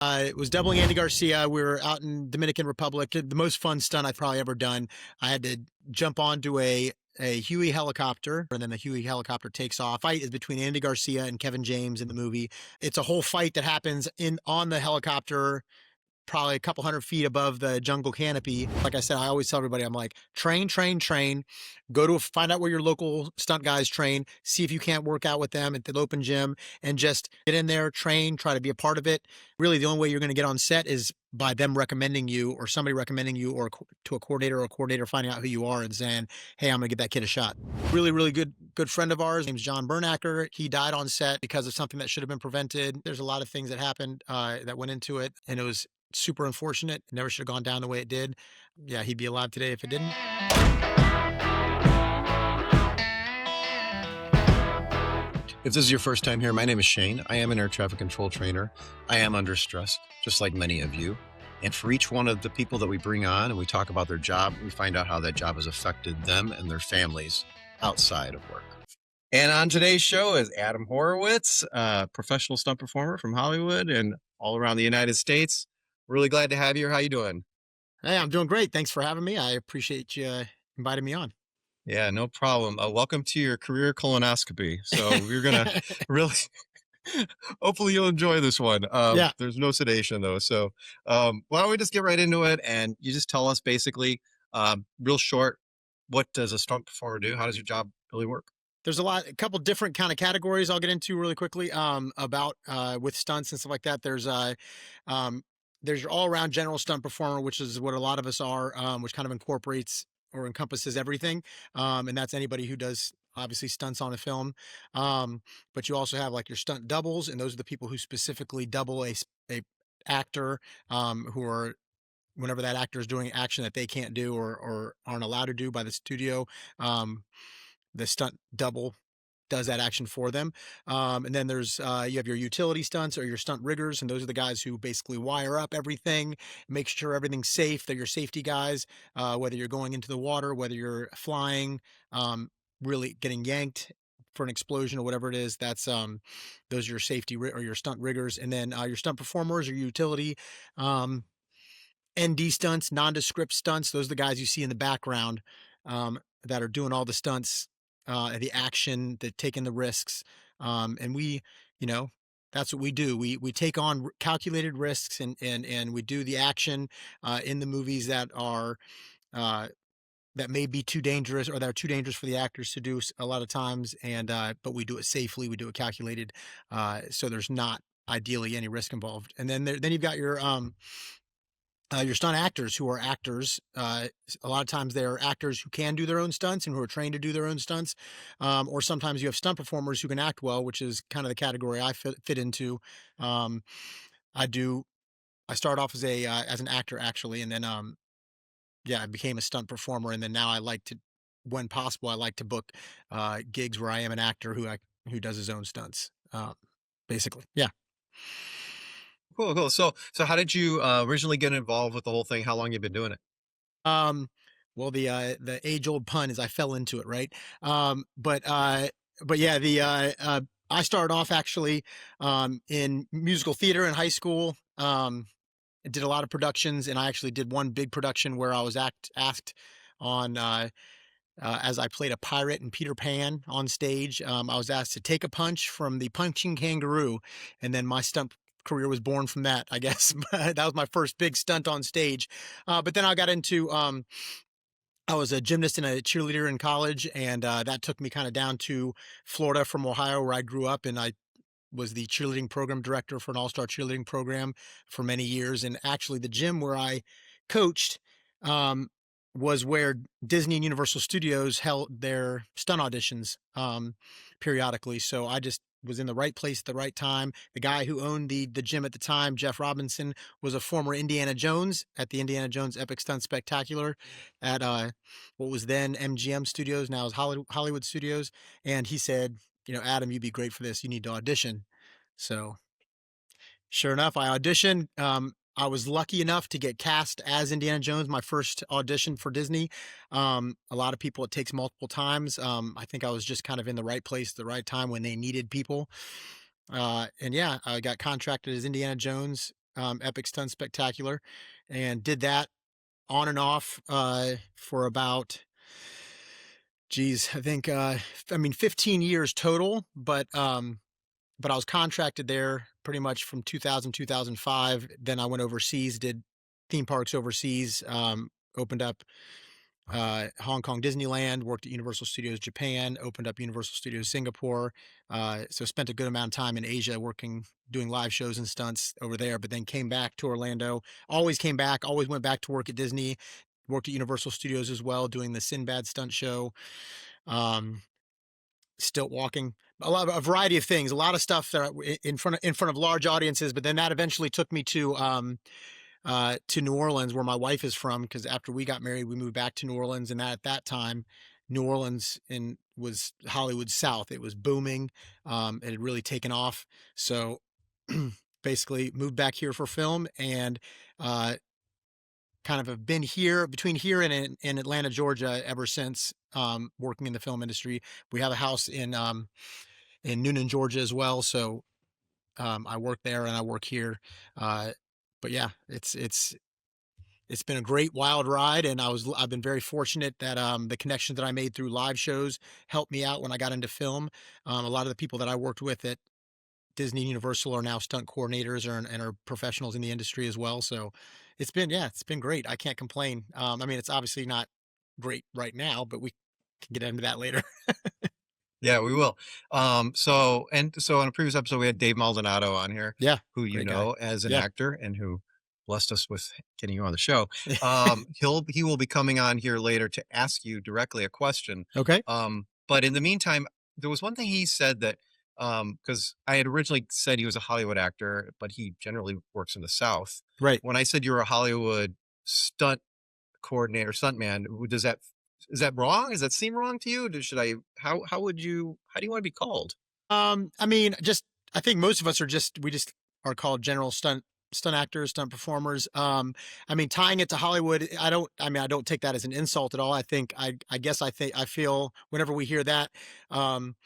Was doubling Andy Garcia. We were out in Dominican Republic. The most fun stunt I've probably ever done. I had to jump onto a Huey helicopter, and then the Huey helicopter takes off. Fight is between Andy Garcia and Kevin James in the movie. It's a whole fight that happens in on the helicopter, probably a couple hundred feet above the jungle canopy. Like I said, I always tell everybody, I'm like, train, train, train. Go to find out where your local stunt guys train. See if you can't work out with them at the open gym, and just get in there, train, try to be a part of it. Really, the only way you're going to get on set is by them recommending you, or somebody recommending you, or to a coordinator, or a coordinator finding out who you are and saying, hey, I'm going to get that kid a shot. Really, really good friend of ours, name's John Bernacker. He died on set because of something that should have been prevented. There's a lot of things that happened that went into it, and it was super unfortunate. It never should have gone down the way it did. Yeah, he'd be alive today if it didn't. If this is your first time here, my name is Shane. I am an air traffic control trainer. I am under stress, just like many of you. And for each one of the people that we bring on and we talk about their job, we find out how that job has affected them and their families outside of work. And on today's show is Adam Horwitz, a professional stunt performer from Hollywood and all around the United States. Really glad to have you here. How you doing? Hey, I'm doing great. Thanks for having me. I appreciate you inviting me on. Yeah, no problem. Welcome to your career colonoscopy. So we're going to really, hopefully you'll enjoy this one. Yeah. There's no sedation though. So why don't we just get right into it, and you just tell us basically, real short, what does a stunt performer do? How does your job really work? There's a couple different kind of categories I'll get into really quickly about with stunts and stuff like that. There's your all-around general stunt performer, which is what a lot of us are, which kind of incorporates or encompasses everything. And that's anybody who does obviously stunts on a film. But you also have like your stunt doubles, and those are the people who specifically double a actor, who are, whenever that actor is doing action that they can't do or aren't allowed to do by the studio, the stunt double does that action for them. And then there's you have your utility stunts or your stunt riggers, and those are the guys who basically wire up everything, make sure everything's safe. They're your safety guys, whether you're going into the water, whether you're flying, really getting yanked for an explosion or whatever it is. That's those are your safety or your stunt riggers. And then your stunt performers or utility. ND stunts, nondescript stunts. Those are the guys you see in the background that are doing all the stunts, the action, the taking the risks. And we, you know, that's what we do. We take on calculated risks, and we do the action in the movies that are that may be too dangerous, or that are too dangerous for the actors to do a lot of times. And but we do it safely. We do it calculated, so there's not ideally any risk involved. And then then you've got your stunt actors, who are actors. A lot of times they're actors who can do their own stunts and who are trained to do their own stunts. Or sometimes you have stunt performers who can act well, which is kind of the category I fit into. Um, I do. I started off as an actor actually, and then yeah, I became a stunt performer, and then now I like to, when possible, I like to book gigs where I am an actor who does his own stunts. Basically, yeah. Cool, cool. So how did you originally get involved with the whole thing? How long you been doing it? Um, well, the age old pun is I fell into it, right? But yeah, I started off actually in musical theater in high school. I did a lot of productions, and I actually did one big production where I was asked on as I played a pirate in Peter Pan on stage. I was asked to take a punch from the punching kangaroo, and then my stunt career was born from that, I guess. That was my first big stunt on stage. But then I got into I was a gymnast and a cheerleader in college, and that took me kind of down to Florida from Ohio, where I grew up, and I was the cheerleading program director for an all-star cheerleading program for many years. And actually, the gym where I coached um, was where Disney and Universal Studios held their stunt auditions periodically. So I just was in the right place at the right time. The guy who owned the gym at the time, Jeff Robinson, was a former Indiana Jones at the Indiana Jones Epic Stunt Spectacular at what was then MGM Studios, now is Hollywood Studios. And he said, Adam, you'd be great for this. You need to audition. So sure enough, I auditioned. I was lucky enough to get cast as Indiana Jones, my first audition for Disney. A lot of people, it takes multiple times. I think I was just kind of in the right place at the right time when they needed people. And yeah, I got contracted as Indiana Jones. Epic Stunt Spectacular, and did that on and off for about, geez, I think, I mean, 15 years total, but I was contracted there pretty much from 2000, 2005. Then I went overseas, did theme parks overseas, opened up Hong Kong Disneyland, worked at Universal Studios Japan, opened up Universal Studios Singapore. So spent a good amount of time in Asia working, doing live shows and stunts over there, but then came back to Orlando. Always came back, always went back to work at Disney, worked at Universal Studios as well, doing the Sinbad stunt show. Um, Stilt walking, a variety of things, a lot of stuff that in front of large audiences. But then that eventually took me to New Orleans, where my wife is from, because after we got married, we moved back to New Orleans, and at that time, New Orleans in was Hollywood South. It was booming. It had really taken off. So basically, moved back here for film, and uh, kind of have been here between here and in Atlanta, Georgia, ever since. Working in the film industry, we have a house in Noonan, Georgia, as well. So I work there and I work here. Uh, but yeah, it's been a great wild ride, and I've been very fortunate that the connections that I made through live shows helped me out when I got into film. A lot of the people that I worked with at Disney and Universal are now stunt coordinators and are professionals in the industry as well. So it's been great. I can't complain. I mean, it's obviously not great right now, but we can get into that later. Yeah, we will. So in a previous episode, we had Dave Maldonado on here, Yeah, who you great guy. know as an Yeah. actor and who blessed us with getting you on the show. He will be coming on here later to ask you directly a question. Okay. But in the meantime, there was one thing he said that because I had originally said he was a Hollywood actor, but he generally works in the South. Right. When I said you're a Hollywood stunt coordinator, stuntman, does that is that wrong? Does that seem wrong to you? Should I how would you how do you want to be called? I mean, just I think most of us are just we just are called general stunt actors, stunt performers. I mean, tying it to Hollywood, I don't take that as an insult at all. I guess I feel whenever we hear that, um,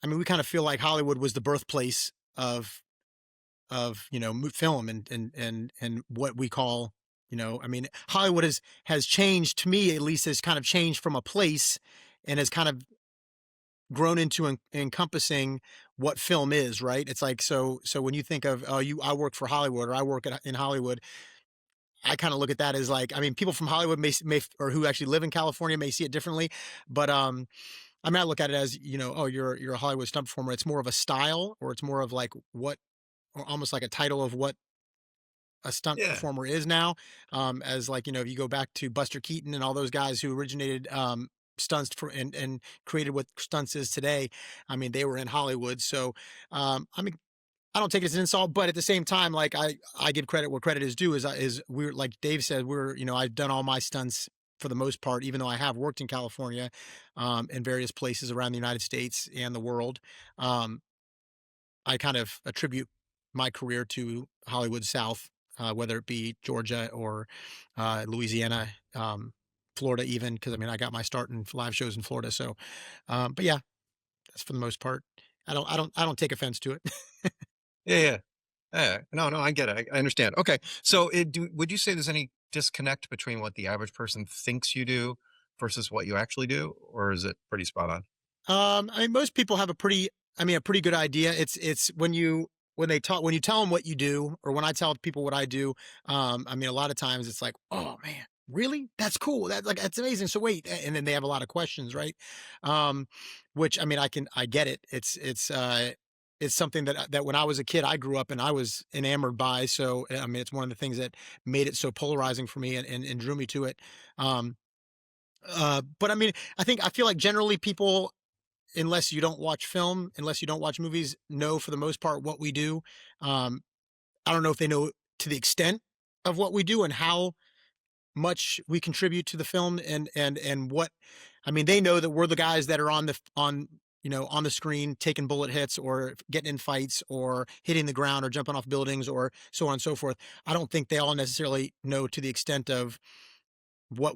I mean, we kind of feel like Hollywood was the birthplace of film and what we call, I mean, Hollywood has changed, to me at least, has kind of changed from a place and has kind of grown into encompassing what film is, right? It's like, so when you think of, oh, I work for Hollywood, or I work in Hollywood, I kind of look at that as like, I mean, people from Hollywood may or who actually live in California may see it differently, but I mean, I look at it as, oh, you're a Hollywood stunt performer. It's more of a style, or it's more of like what, or almost like a title of what a stunt Yeah. performer is now. As like, if you go back to Buster Keaton and all those guys who originated stunts and created what stunts is today. I mean, they were in Hollywood. So I mean, I don't take it as an insult, but at the same time, like I give credit where credit is due. Is we're, like Dave said, I've done all my stunts for the most part, even though I have worked in California, in various places around the United States and the world. Um, I kind of attribute my career to Hollywood South, whether it be Georgia or Louisiana, Florida, even, because I mean I got my start in live shows in Florida. So, but yeah, that's for the most part. I don't take offense to it. Yeah, yeah. Yeah. No, no, I get it. I understand. Okay. So would you say there's any disconnect between what the average person thinks you do versus what you actually do, or is it pretty spot on? I mean, most people have a pretty good idea. It's when you tell them what you do, or when I tell people what I do. I mean, a lot of times it's like, oh man, really? That's cool. That's amazing. So wait, and then they have a lot of questions, right? Um, which I mean, I get it. It's something that when I was a kid, I grew up and I was enamored by. So I mean, it's one of the things that made it so polarizing for me and drew me to it. Um, but I mean, I feel like generally people, unless you don't watch film, unless you don't watch movies, know for the most part what we do. Um, I don't know if they know to the extent of what we do and how much we contribute to the film and what, I mean, they know that we're the guys that are on the screen taking bullet hits or getting in fights or hitting the ground or jumping off buildings or so on and so forth. I don't think they all necessarily know to the extent of what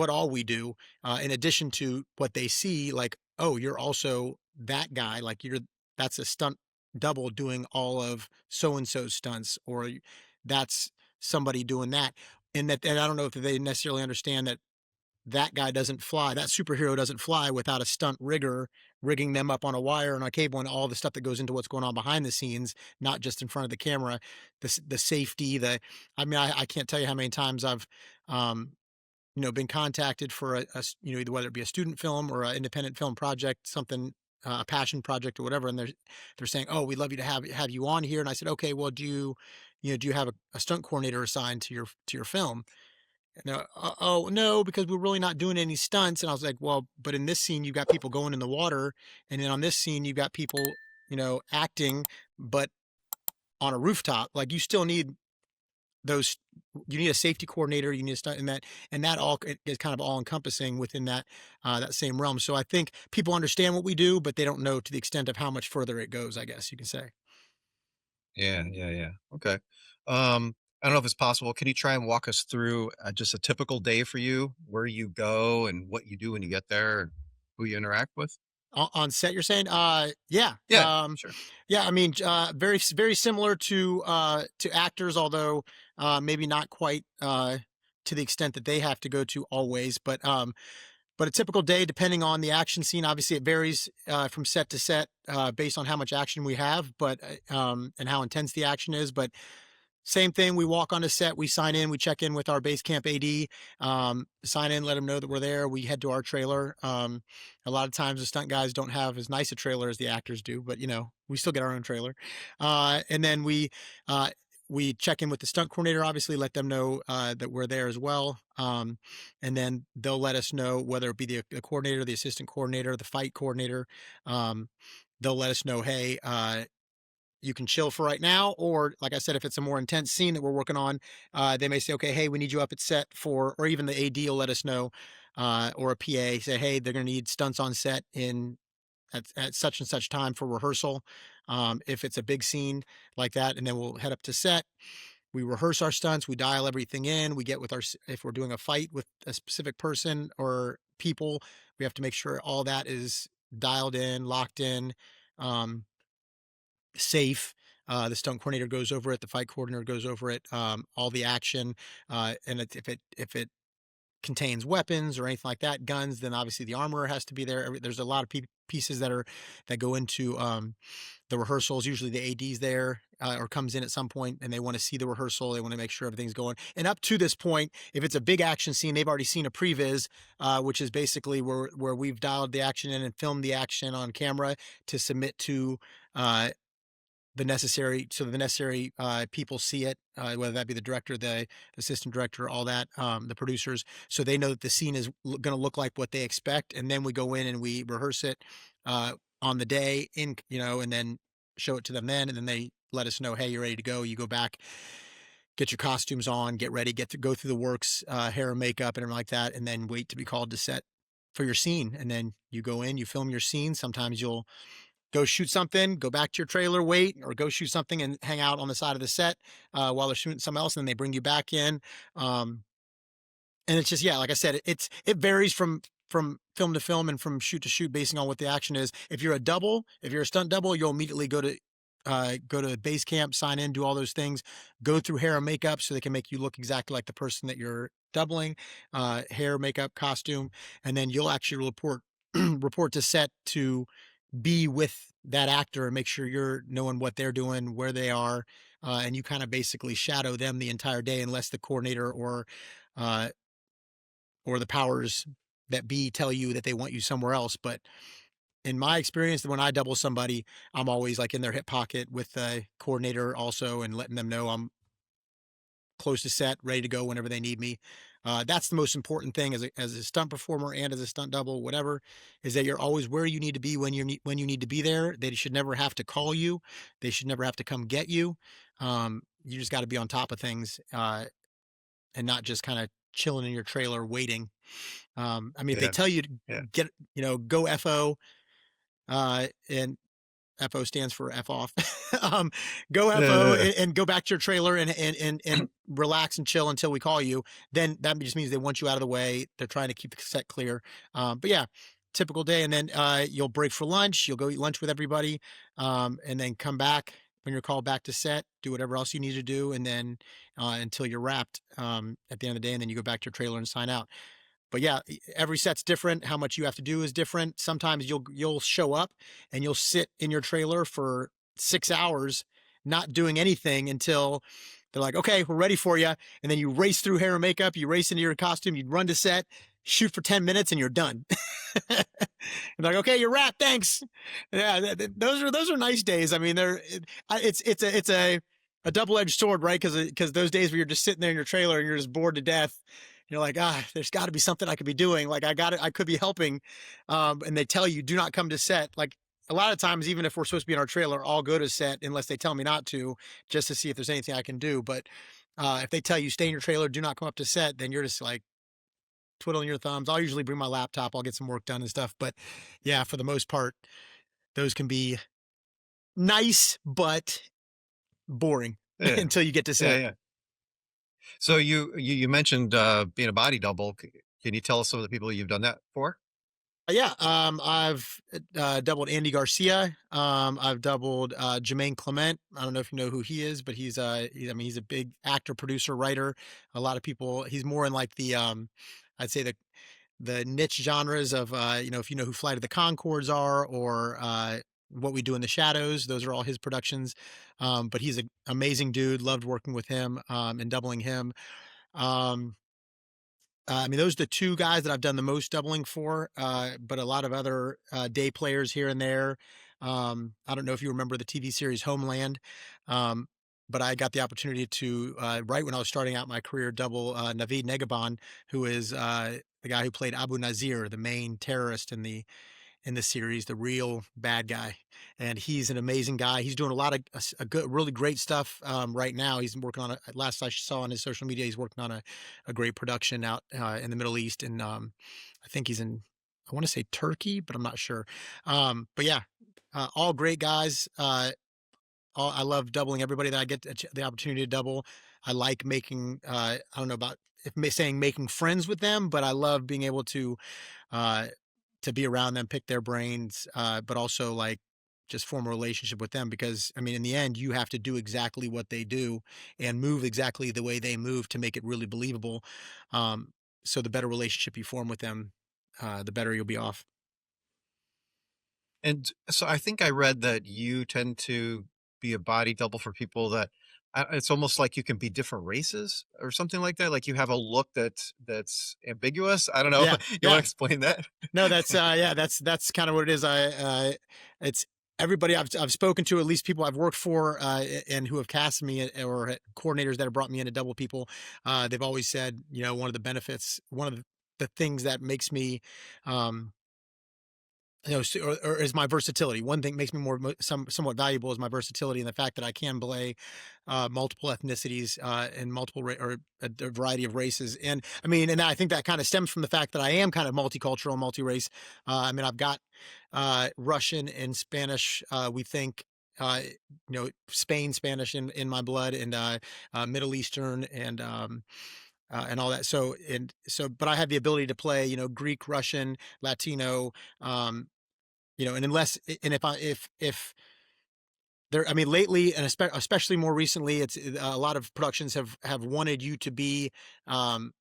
all we do, in addition to what they see, like, oh, you're also that guy, like that's a stunt. double doing all of so and so stunts, or that's somebody doing that. And I don't know if they necessarily understand that that guy doesn't fly, that superhero doesn't fly without a stunt rigger rigging them up on a wire and a cable and all the stuff that goes into what's going on behind the scenes, not just in front of the camera, the safety, I mean, I can't tell you how many times I've, um, been contacted for either whether it be a student film or an independent film project, something, a passion project or whatever. And they're saying, "Oh, we'd love you to have you on here." And I said, "Okay, well, do you have a stunt coordinator assigned to your film?" And they're, "Oh, no, because we're really not doing any stunts." And I was like, "Well, but in this scene, you've got people going in the water. And then on this scene, you've got people, acting, but on a rooftop. Like you still need those, you need a safety coordinator, you need a stunt, and that all is kind of all encompassing within that same realm." So I think people understand what we do, but they don't know to the extent of how much further it goes, I guess you can say. Yeah, yeah, yeah. Okay. I don't know if it's possible. Can you try and walk us through just a typical day for you, where you go and what you do when you get there and who you interact with? On set, you're saying? Yeah. Yeah, sure. Yeah, I mean, very similar to actors, although maybe not quite to the extent that they have to go to always. But a typical day, depending on the action scene, obviously it varies from set to set based on how much action we have, but and how intense the action is. But same thing. We walk onto set, we sign in, we check in with our base camp AD, sign in, let them know that we're there. We head to our trailer. A lot of times the stunt guys don't have as nice a trailer as the actors do, but we still get our own trailer. And then we check in with the stunt coordinator, obviously let them know that we're there as well. And then they'll let us know whether it be the coordinator, the assistant coordinator, the fight coordinator. Um, they'll let us know, hey, you can chill for right now. Or like I said, if it's a more intense scene that we're working on, they may say, okay, hey, we need you up at set for, or even the AD will let us know, or a PA say, hey, they're going to need stunts on set at such and such time for rehearsal. If it's a big scene like that, and then we'll head up to set. We rehearse our stunts. We dial everything in. We get with if we're doing a fight with a specific person or people, we have to make sure all that is dialed in, locked in. Um, Safe. The stunt coordinator goes over it. The fight coordinator goes over it. All the action, and if it contains weapons or anything like that, guns, then obviously the armorer has to be there. There's a lot of pieces that go into the rehearsals. Usually the AD's there or comes in at some point, and they want to see the rehearsal. They want to make sure everything's going. And up to this point, if it's a big action scene, they've already seen a previs, which is basically where we've dialed the action in and filmed the action on camera to submit to. The necessary people see it, whether that be the director, the assistant director, all that, the producers, so they know that the scene is going to look like what they expect. And then we go in and we rehearse it on the day and then show it to them then, and then they let us know, hey, you're ready to go. You go back, get your costumes on, get ready, go through the works, hair and makeup and everything like that, and then wait to be called to set for your scene. And then you go in, you film your scene. Sometimes you'll go shoot something, go back to your trailer, wait, or go shoot something and hang out on the side of the set while they're shooting something else, and then they bring you back in. Um, and it's just, yeah, like I said, it varies from film to film and from shoot to shoot, basing on what the action is. If you're a stunt double, you'll immediately go to base camp, sign in, do all those things, go through hair and makeup so they can make you look exactly like the person that you're doubling, hair, makeup, costume, and then you'll actually report to set to be with that actor and make sure you're knowing what they're doing, where they are, and you kind of basically shadow them the entire day, unless the coordinator uh, or the powers that be tell you that they want you somewhere else. But in my experience, when I double somebody, I'm always like in their hip pocket with the coordinator also, and letting them know I'm close to set, ready to go whenever they need me. That's the most important thing as a stunt performer and as a stunt double, whatever, is that you're always where you need to be when you need to be there. They should never have to call you. They should never have to come get you. You just got to be on top of things and not just kind of chilling in your trailer waiting. I mean, if they Yeah, tell you to yeah. get, go FO, and FO stands for F off. Go FO and go back to your trailer and relax and chill until we call you. Then that just means they want you out of the way. They're trying to keep the set clear. But yeah, typical day, and then you'll break for lunch. You'll go eat lunch with everybody, and then come back when you're called back to set. Do whatever else you need to do, and then until you're wrapped at the end of the day, and then you go back to your trailer and sign out. But yeah, every set's different. How much you have to do is different. Sometimes you'll show up and you'll sit in your trailer for 6 hours, not doing anything until they're like, "Okay, we're ready for you." And then you race through hair and makeup. You race into your costume. You run to set, shoot for 10 minutes, and you're done. Like, okay, you're wrapped. Thanks. Yeah, those are nice days. I mean, it's a double-edged sword, right? Because those days where you're just sitting there in your trailer and you're just bored to death, you're like, there's got to be something I could be doing. Like I could be helping. And they tell you, do not come to set. Like a lot of times, even if we're supposed to be in our trailer, I'll go to set unless they tell me not to, just to see if there's anything I can do. But if they tell you stay in your trailer, do not come up to set, then you're just like twiddling your thumbs. I'll usually bring my laptop. I'll get some work done and stuff. But yeah, for the most part, those can be nice, but boring Yeah. until you get to Yeah, set. yeah. So you mentioned being a body double. Can you tell us some of the people you've done that for? Yeah, I've doubled Andy Garcia. I've doubled Jermaine Clement. I don't know if you know who he is, but I mean, he's a big actor, producer, writer. A lot of people. He's more in like the I'd say the niche genres of if you know who Flight of the Concords are, or What We Do in the Shadows. Those are all his productions. But he's an amazing dude. Loved working with him and doubling him. Um, I mean, those are the two guys that I've done the most doubling for, but a lot of other day players here and there. I don't know if you remember the TV series Homeland, um, but I got the opportunity to, right when I was starting out my career, double Naveed Negahban, who is the guy who played Abu Nazir, the main terrorist in the series, the real bad guy. And he's an amazing guy. He's doing a lot of a good, really great stuff right now. He's working on a, last I saw on his social media, he's working on a great production out in the Middle East. And I think he's in, I want to say Turkey, but I'm not sure. But yeah, all great guys. I love doubling everybody that I get the opportunity to double. I like making, I don't know about if saying making friends with them, but I love being able uh, to be around them, pick their brains, but also like just form a relationship with them because I mean, in the end, you have to do exactly what they do and move exactly the way they move to make it really believable. Um, so the better relationship you form with them, the better you'll be off. And so I think I read that you tend to be a body double for people that it's almost like you can be different races or something like that. Like you have a look that's ambiguous. I don't know. Yeah, You want to yeah. explain that? No, that's yeah, that's kind of what it is. It's everybody I've spoken to, at least people I've worked for, and who have cast me or coordinators that have brought me in to double people. They've always said, one of the benefits, one of the things that makes me, um, or is my versatility. One thing makes me somewhat valuable is my versatility and the fact that I can play multiple ethnicities and or a variety of races. And I mean, and I think that kind of stems from the fact that I am kind of multicultural, multi-race. I mean, I've got Russian and Spanish. We think. Spain Spanish in my blood, and Middle Eastern, and all that. But I have the ability to play, Greek, Russian, Latino, um, and and if there, I mean, lately, and especially more recently, it's a lot of productions have wanted you to be, um,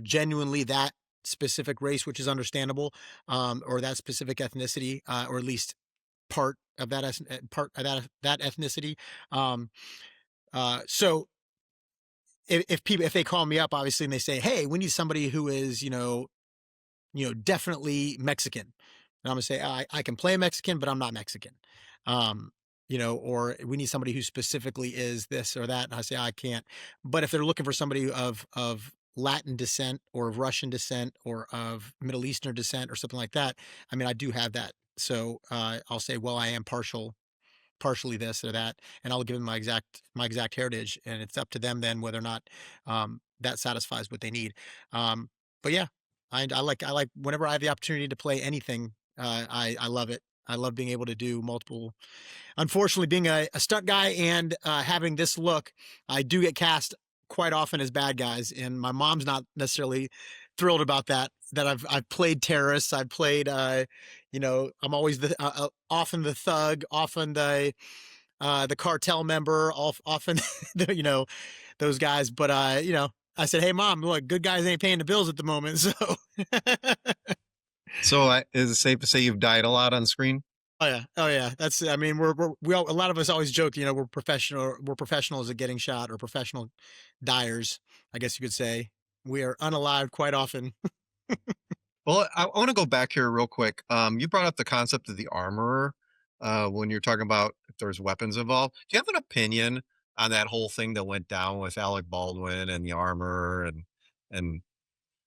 genuinely that specific race, which is understandable, or that specific ethnicity, or at least part of part of that ethnicity. Um, so if they call me up, obviously, and they say, "Hey, we need somebody who is, definitely Mexican." And I'm gonna say, I can play Mexican, but I'm not Mexican. Um, or we need somebody who specifically is this or that. And I say, I can't. But if they're looking for somebody of Latin descent or of Russian descent or of Middle Eastern descent or something like that, I mean, I do have that. So I'll say, well, I am partially this or that, and I'll give them my exact heritage, and it's up to them then whether or not that satisfies what they need. But yeah, I like whenever I have the opportunity to play anything, I love it. I love being able to do multiple. Unfortunately, being a stunt guy and having this look, I do get cast quite often as bad guys, and my mom's not necessarily thrilled about that. That I've played terrorists. I've played, I'm always often the thug, often the cartel member, often those guys. But I said, hey mom, look, good guys ain't paying the bills at the moment. So So, is it safe to say you've died a lot on screen? oh yeah, oh yeah. That's I mean a lot of us always joke, we're professionals at getting shot or professional dyers, I guess you could say. We are unalived quite often. Well, I want to go back here real quick. You brought up the concept of the armorer when you're talking about if there's weapons involved. Do you have an opinion on that whole thing that went down with Alec Baldwin and the armor and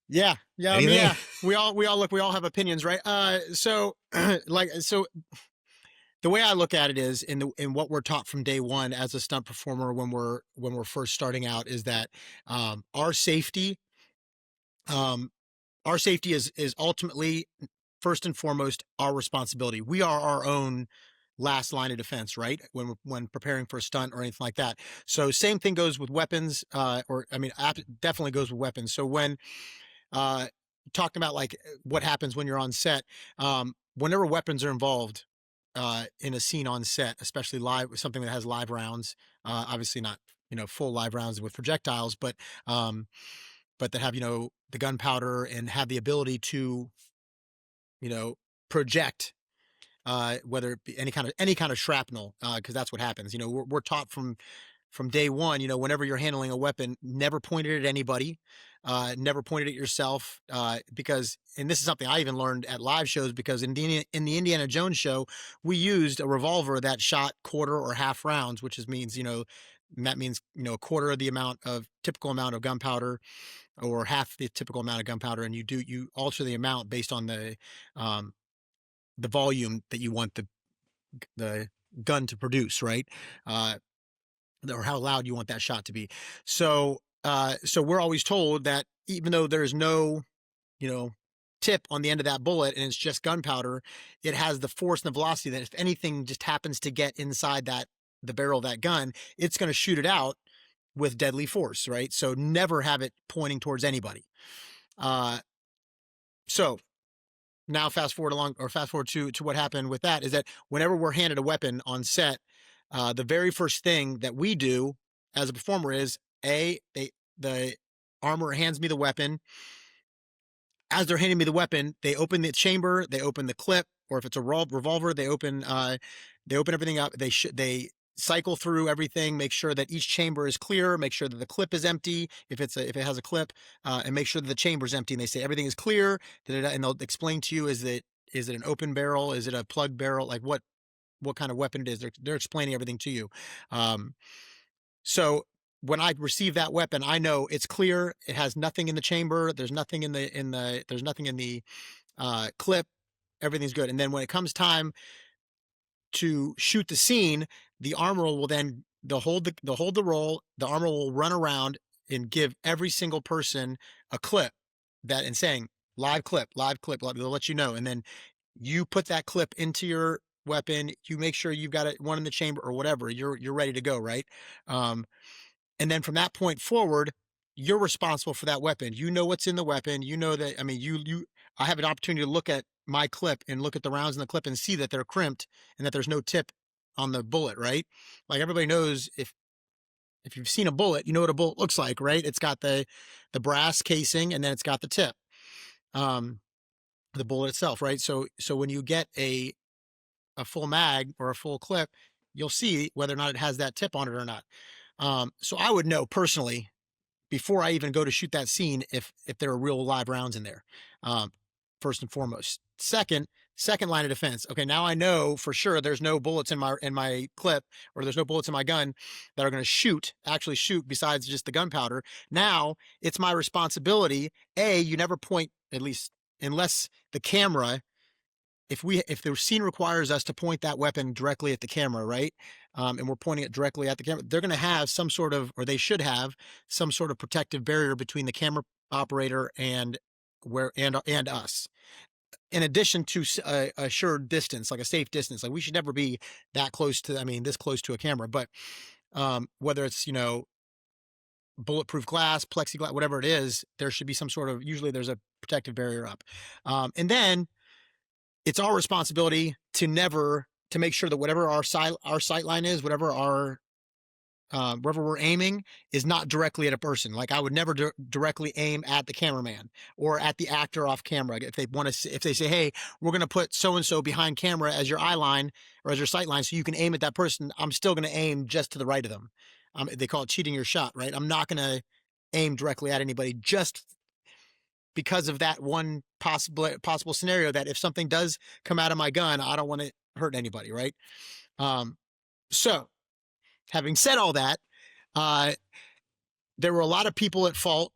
Yeah, yeah. I mean, anything? yeah. We all have opinions, right? So the way I look at it is in what we're taught from day one as a stunt performer when we're first starting out is that um, our safety um, our safety is ultimately first and foremost our responsibility. We are our own last line of defense, right? When preparing for a stunt or anything like that. So same thing goes with weapons, or I mean, definitely goes with weapons. So when uh, talking about like what happens when you're on set, whenever weapons are involved in a scene on set, especially live, something that has live rounds, obviously not full live rounds with projectiles, but that have the gunpowder and have the ability to you know project whether it be any kind of shrapnel, because that's what happens. We're taught from day one. Whenever you're handling a weapon, never point it at anybody, never point it at yourself, because and this is something I even learned at live shows because in the Indiana Jones show, we used a revolver that shot quarter or half rounds, which means that means a quarter of the typical amount of gunpowder or half the typical amount of gunpowder, and you alter the amount based on um, the volume that you want the gun to produce, right? Uh, or how loud you want that shot to be. So we're always told that even though there's no, you know, tip on the end of that bullet and it's just gunpowder, it has the force and the velocity that if anything just happens to get inside the barrel of that gun, it's going to shoot it out with deadly force, right? So never have it pointing towards anybody. Uh, so now fast forward to what happened with that is that whenever we're handed a weapon on set, the very first thing that we do as a performer is the armorer hands me the weapon. As they're handing me the weapon, they open the chamber, they open the clip, or if it's a revolver, they open everything up. They cycle through everything, make sure that each chamber is clear, make sure that the clip is empty if it has a clip, and make sure that the chamber is empty. And they say everything is clear, and they'll explain to you is it an open barrel, is it a plug barrel, like what kind of weapon it is. They're explaining everything to you. Um, so when I receive that weapon, I know it's clear. It has nothing in the chamber. There's nothing there's nothing in the clip. Everything's good. And then when it comes time to shoot the scene, the armorer will then they'll hold the roll. The armorer will run around and give every single person a clip and saying live clip, live clip. They'll let you know, and then you put that clip into your weapon. You make sure you've got one in the chamber or whatever. You're ready to go, right? Um, and then from that point forward, you're responsible for that weapon. You know what's in the weapon. You know that. I mean, I have an opportunity to look at my clip and look at the rounds in the clip and see that they're crimped and that there's no tip on the bullet, right? Like everybody knows if you've seen a bullet, you know what a bullet looks like, right? It's got the brass casing and then it's got the tip, um, the bullet itself, right? So when you get a full mag or a full clip, you'll see whether or not it has that tip on it or not. So I would know personally before I even go to shoot that scene if there are real live rounds in there. Um, first and foremost. Second line of defense. Okay, now I know for sure there's no bullets in my clip or there's no bullets in my gun that are going to actually shoot besides just the gunpowder. Now it's my responsibility. You never point, at least unless the camera, if the scene requires us to point that weapon directly at the camera, right? And we're pointing it directly at the camera, they're going to have some sort of, or they should have some sort of protective barrier between the camera operator and us. In addition to a assured distance, like a safe distance, like we should never be that close to, I mean, this close to a camera, but whether it's, bulletproof glass, plexiglass, whatever it is, there should be some sort of, usually there's a protective barrier up. And then it's our responsibility to never, to make sure that whatever our sight line is, whatever our wherever we're aiming is not directly at a person. Like I would never directly aim at the cameraman or at the actor off camera. If they want to, if they say, "Hey, we're going to put so and so behind camera as your eye line or as your sight line, so you can aim at that person," I'm still going to aim just to the right of them. They call it cheating your shot, right? I'm not going to aim directly at anybody just because of that one possible scenario that if something does come out of my gun, I don't want to hurt anybody, right? Um, so having said all that, uh, there were a lot of people at fault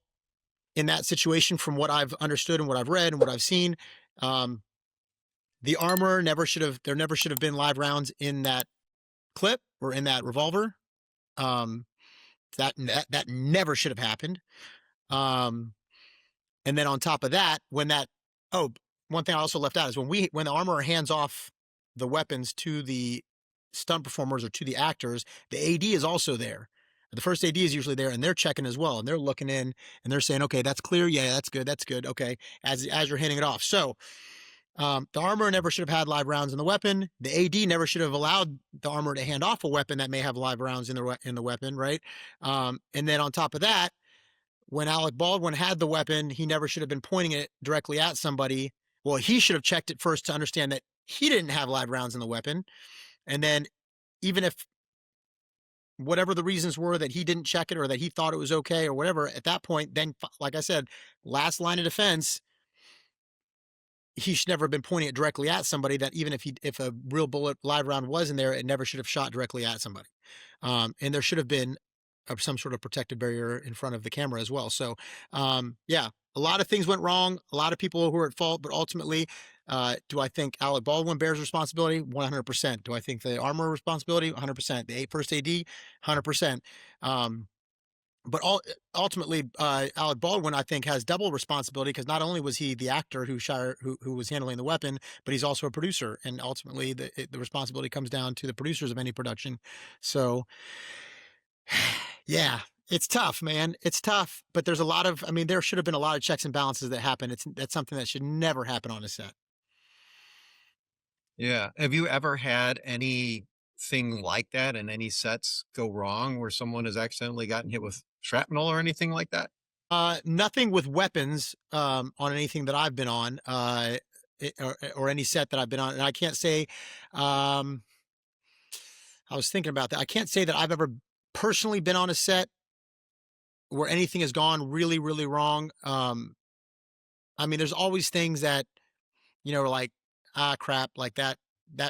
in that situation from what I've understood and what I've read and what I've seen. Um, the armor never should have, there never should have been live rounds in that clip or in that revolver. Um, that never should have happened. Um, and then on top of that, when that, oh, one thing I also left out is when the armorer hands off the weapons to the stunt performers or to the actors, the AD is also there. The first AD is usually there and they're checking as well. And they're looking in and they're saying, okay, that's clear. Yeah, that's good. That's good. Okay. As you're handing it off. So, the armorer never should have had live rounds in the weapon. The AD never should have allowed the armorer to hand off a weapon that may have live rounds in the weapon. Right. And then on top of that, when Alec Baldwin had the weapon, he never should have been pointing it directly at somebody. Well, he should have checked it first to understand that he didn't have live rounds in the weapon. And then even if whatever the reasons were that he didn't check it or that he thought it was okay or whatever, at that point, then, like I said, last line of defense, he should never have been pointing it directly at somebody, that even if a real bullet live round was in there, it never should have shot directly at somebody. And there should have been some sort of protective barrier in front of the camera as well. So, yeah, a lot of things went wrong. A lot of people who were at fault, but ultimately, do I think Alec Baldwin bears responsibility? 100%. Do I think the armor responsibility? 100%. The first AD? 100%. But ultimately, Alec Baldwin, I think, has double responsibility because not only was he the actor who was handling the weapon, but he's also a producer, and ultimately, the responsibility comes down to the producers of any production. So, yeah, it's tough, man. It's tough, but there's a lot of, I mean, there should have been a lot of checks and balances that happen. That's something that should never happen on a set. Yeah. Have you ever had anything like that and any sets go wrong where someone has accidentally gotten hit with shrapnel or anything like that? Nothing with weapons on anything that I've been on, or any set that I've been on, and I can't say. Um, I was thinking about that. I can't say that I've ever personally been on a set where anything has gone really, really wrong. I mean, there's always things that are like, ah, crap, like that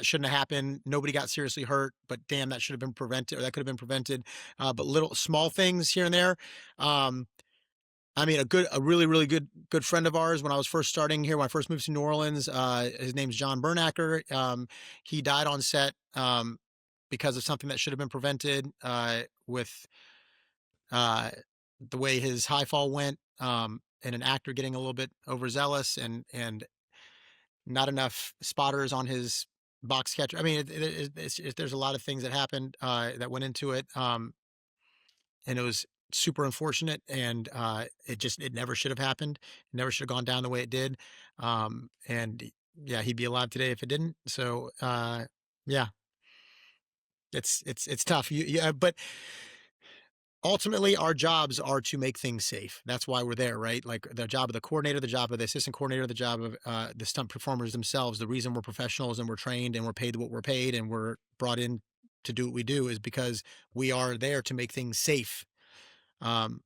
shouldn't have happened. Nobody got seriously hurt, but damn, that should have been prevented, or that could have been prevented. But little small things here and there. Um, I mean, a really, really good friend of ours when I was first starting here, when I first moved to New Orleans, his name's John Bernacker. He died on set, because of something that should have been prevented, with, uh, the way his high fall went, and an actor getting a little bit overzealous and not enough spotters on his box catcher. I mean, there's a lot of things that happened, that went into it. And it was super unfortunate, and it never should have happened. It never should have gone down the way it did. And yeah, he'd be alive today if it didn't. So, yeah, it's tough. Yeah, but ultimately our jobs are to make things safe. That's why we're there, right? Like the job of the coordinator, the job of the assistant coordinator, the job of the stunt performers themselves. The reason we're professionals and we're trained and we're paid what we're paid and we're brought in to do what we do is because we are there to make things safe, um,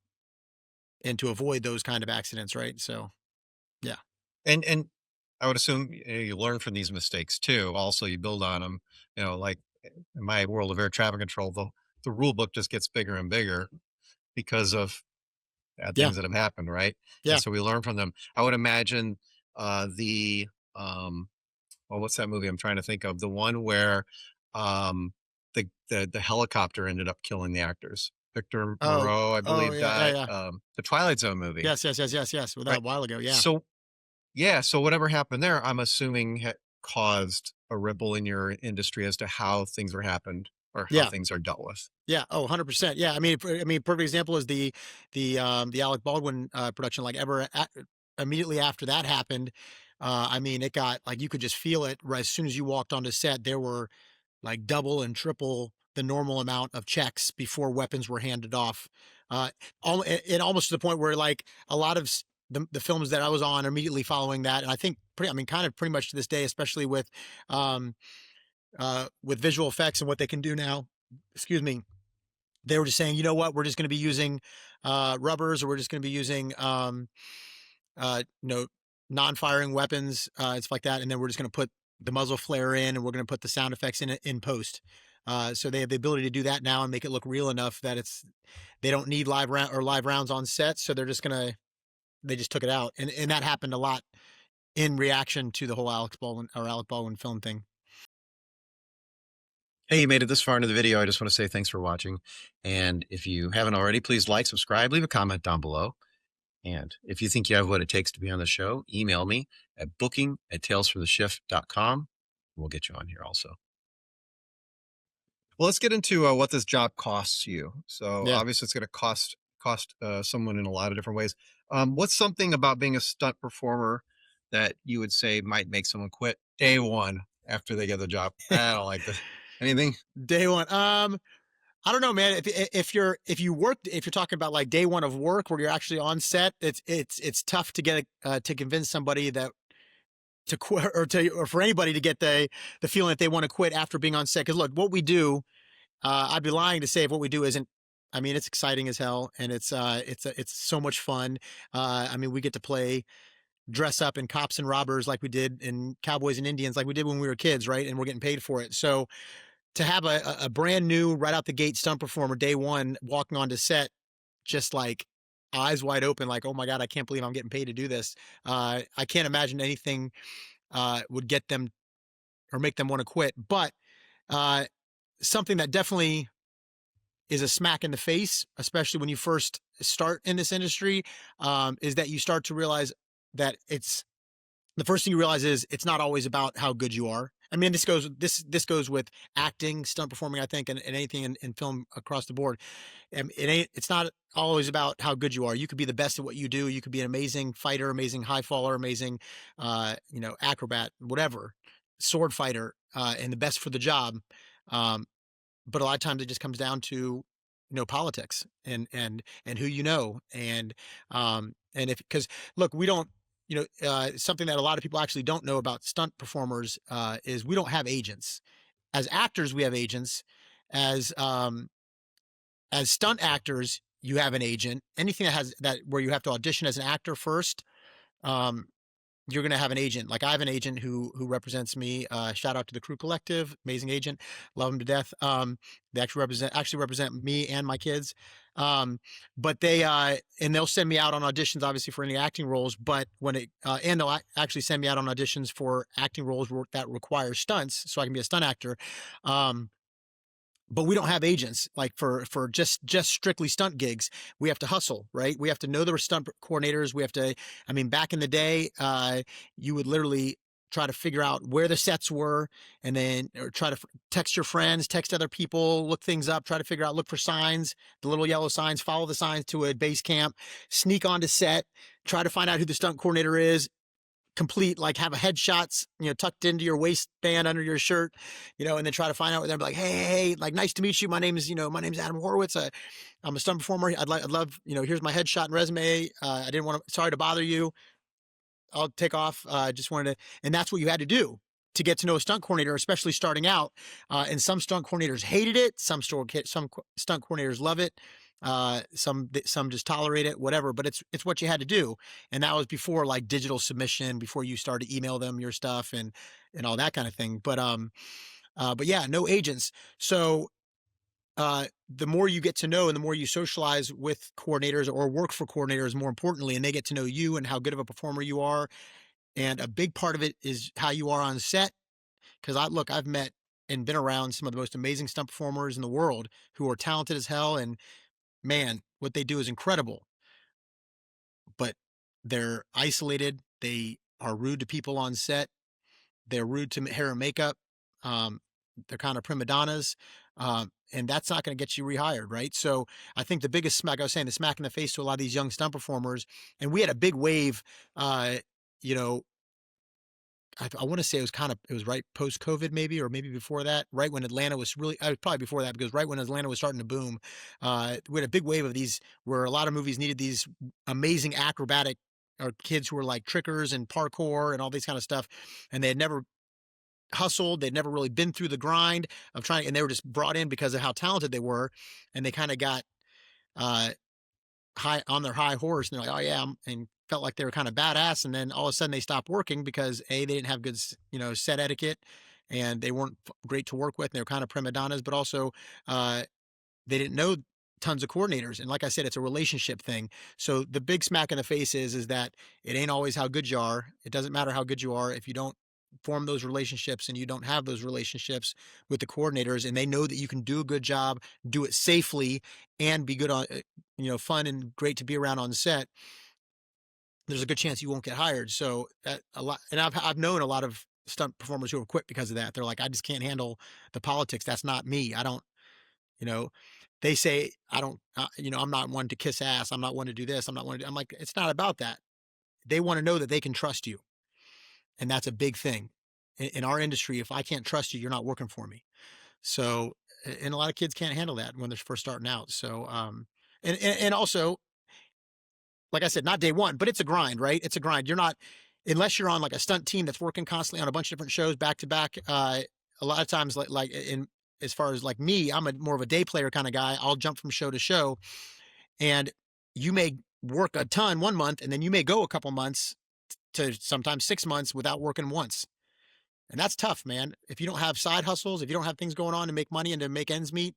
and to avoid those kind of accidents, right? So, yeah. And I would assume you learn from these mistakes too. Also, you build on them. Like in my world of air traffic control, the rule book just gets bigger and bigger because of bad Yeah. things that have happened, right? And Yeah. so we learn from them. I would imagine the well, what's that movie I'm trying to think of? The one where um the helicopter ended up killing the actors. Victor Oh, Moreau, I oh, believe, yeah. Yeah. died. Yeah. The Twilight Zone movie, Yes. Yes. Yes. Yes. Yes. Well, that a right? while ago. Yeah. So yeah, so whatever happened there, I'm assuming caused a ripple in your industry as to how things were happened or how Yeah. things are dealt with. Yeah. Oh, 100%. Yeah. I mean, perfect example is the Alec Baldwin production. Like immediately after that happened, I mean, it got like you could just feel it right as soon as you walked onto set. There were like double and triple the normal amount of checks before weapons were handed off. Uh, and almost to the point where like a lot of the films that I was on immediately following that, and I think I mean, kind of pretty much to this day, especially um, with visual effects and what they can do now. Excuse me, they were just saying, you know what, we're just going to be using rubbers, or we're just going to be using you know, non-firing weapons and stuff like that, and then we're just going to put the muzzle flare in, and we're going to put the sound effects in post. So they have the ability to do that now and make it look real enough that they don't need live rounds on set, so they just took it out, and that happened a lot in reaction to the whole Alec Baldwin film thing. Hey, you made it this far into the video. I just want to say thanks for watching. And if you haven't already, please like, subscribe, leave a comment down below. And if you think you have what it takes to be on the show, email me at booking@talesfromtheshift.com. We'll get you on here also. Well, let's get into what this job costs you. So Yeah. obviously, it's going to cost someone in a lot of different ways. What's something about being a stunt performer that you would say might make someone quit day one after they get the job? I don't like this. Anything? Day one. I don't know, man. If you worked, if you're talking about like day one of work where you're actually on set, it's tough to get to convince somebody that to quit, or for anybody to get the feeling that they want to quit after being on set. Because look, what we do, I'd be lying to say if what we do isn't. I mean, it's exciting as hell, and it's so much fun. I mean, we get to dress up in cops and robbers like we did in Cowboys and Indians, like we did when we were kids, right? And we're getting paid for it. So to have a brand new right out the gate stunt performer day one walking onto set, just like eyes wide open, like, oh my God, I can't believe I'm getting paid to do this. I can't imagine anything would get them or make them want to quit. But uh, something that definitely is a smack in the face, especially when you first start in this industry, is that you start to realize that the first thing you realize is it's not always about how good you are. I mean, this goes with acting, stunt performing, I think, and anything in film across the board. It's not always about how good you are. You could be the best at what you do. You could be an amazing fighter, amazing high faller, amazing, you know, acrobat, whatever, sword fighter, and the best for the job. Um, but a lot of times it just comes down to, politics and who you know. And if, because look, we don't, something that a lot of people actually don't know about stunt performers is we don't have agents. As actors, we have agents. As as stunt actors, you have an agent. Anything that has that where you have to audition as an actor first, um, you're going to have an agent. Like I have an agent who represents me. Shout out to the Crew Collective, amazing agent, love him to death. They actually represent me and my kids. But and they'll send me out on auditions, obviously for any acting roles. But and they'll actually send me out on auditions for acting roles that require stunts, so I can be a stunt actor. But we don't have agents like for just strictly stunt gigs. We have to hustle, right? We have to know the stunt coordinators. We have to, I mean, back in the day, you would literally try to figure out where the sets were, and then or try to text your friends, text other people, look things up, try to figure out, look for signs, the little yellow signs, follow the signs to a base camp, sneak onto set, try to find out who the stunt coordinator is, complete, like have a headshots, tucked into your waistband under your shirt, and then try to find out with them, like, hey, like, nice to meet you. My name is Adam Horwitz. I'm a stunt performer. I'd love, here's my headshot and resume. I didn't want to, sorry to bother you. I'll take off. Just wanted to, and that's what you had to do to get to know a stunt coordinator, especially starting out. And some stunt coordinators hated it. Some stunt coordinators love it. Some just tolerate it, whatever. But it's what you had to do, and that was before like digital submission, before you started to email them your stuff and all that kind of thing. But yeah, no agents. So the more you get to know and the more you socialize with coordinators or work for coordinators, more importantly, and they get to know you and how good of a performer you are. And a big part of it is how you are on set. Because I've met and been around some of the most amazing stunt performers in the world who are talented as hell. And man, what they do is incredible. But they're isolated. They are rude to people on set. They're rude to hair and makeup. They're kind of prima donnas. And that's not going to get you rehired, right? So I think the biggest smack, I was saying, the smack in the face to a lot of these young stunt performers, and we had a big wave, uh, you know, I want to say it was right post COVID, maybe, or maybe before that, right when Atlanta was really, probably before that, because right when Atlanta was starting to boom, we had a big wave of these where a lot of movies needed these amazing acrobatic or kids who were like trickers and parkour and all these kind of stuff. And they had never hustled. They'd never really been through the grind of trying, and they were just brought in because of how talented they were. And they kind of got, uh, high on their high horse, and they're like, "Oh yeah," and felt like they were kind of badass. And then all of a sudden they stopped working because A, they didn't have good, set etiquette, and they weren't great to work with. And they were kind of prima donnas, but also uh, they didn't know tons of coordinators. And like I said, it's a relationship thing. So the big smack in the face is that it ain't always how good you are. It doesn't matter how good you are if you don't form those relationships and you don't have those relationships with the coordinators, and they know that you can do a good job, do it safely, and be good on, fun and great to be around on set. There's a good chance you won't get hired. So that a lot, and I've known a lot of stunt performers who have quit because of that. They're like, I just can't handle the politics. That's not me. I don't, you know, they say, I don't, I'm not one to kiss ass. I'm not one to do this. I'm not one to, I'm like, it's not about that. They want to know that they can trust you. And that's a big thing in our industry. If I can't trust you, you're not working for me. So, and a lot of kids can't handle that when they're first starting out. So, and also, like I said, not day one, but it's a grind, right? It's a grind. You're not, unless you're on like a stunt team that's working constantly on a bunch of different shows back to back. A lot of times, like in, as far as like me, I'm a more of a day player kind of guy. I'll jump from show to show, and you may work a ton one month, and then you may go a couple months to sometimes 6 months without working once. And that's tough, man. If you don't have side hustles, if you don't have things going on to make money and to make ends meet,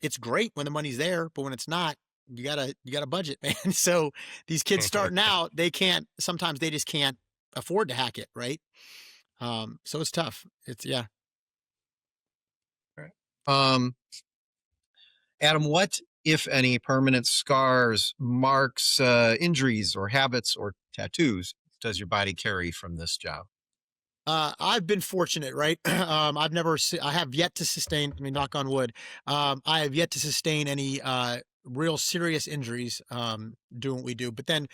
it's great when the money's there, but when it's not, you gotta budget, man. So these kids starting out, they can't, sometimes they just can't afford to hack it, right? So it's tough. It's yeah. Right. Adam, what, if any, permanent scars, marks, injuries, or habits or tattoos does your body carry from this job? I've been fortunate, right? I have yet to sustain, I mean, knock on wood. I have yet to sustain any, real serious injuries, doing what we do. But then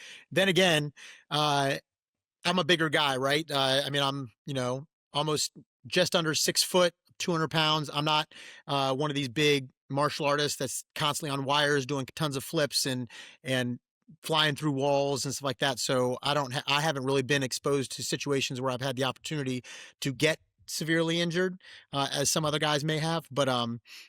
again, uh, I'm a bigger guy, right? I mean, I'm, almost just under 6 foot, 200 pounds. I'm not one of these big martial artists that's constantly on wires doing tons of flips and flying through walls and stuff like that. So I haven't really been exposed to situations where I've had the opportunity to get severely injured, as some other guys may have. But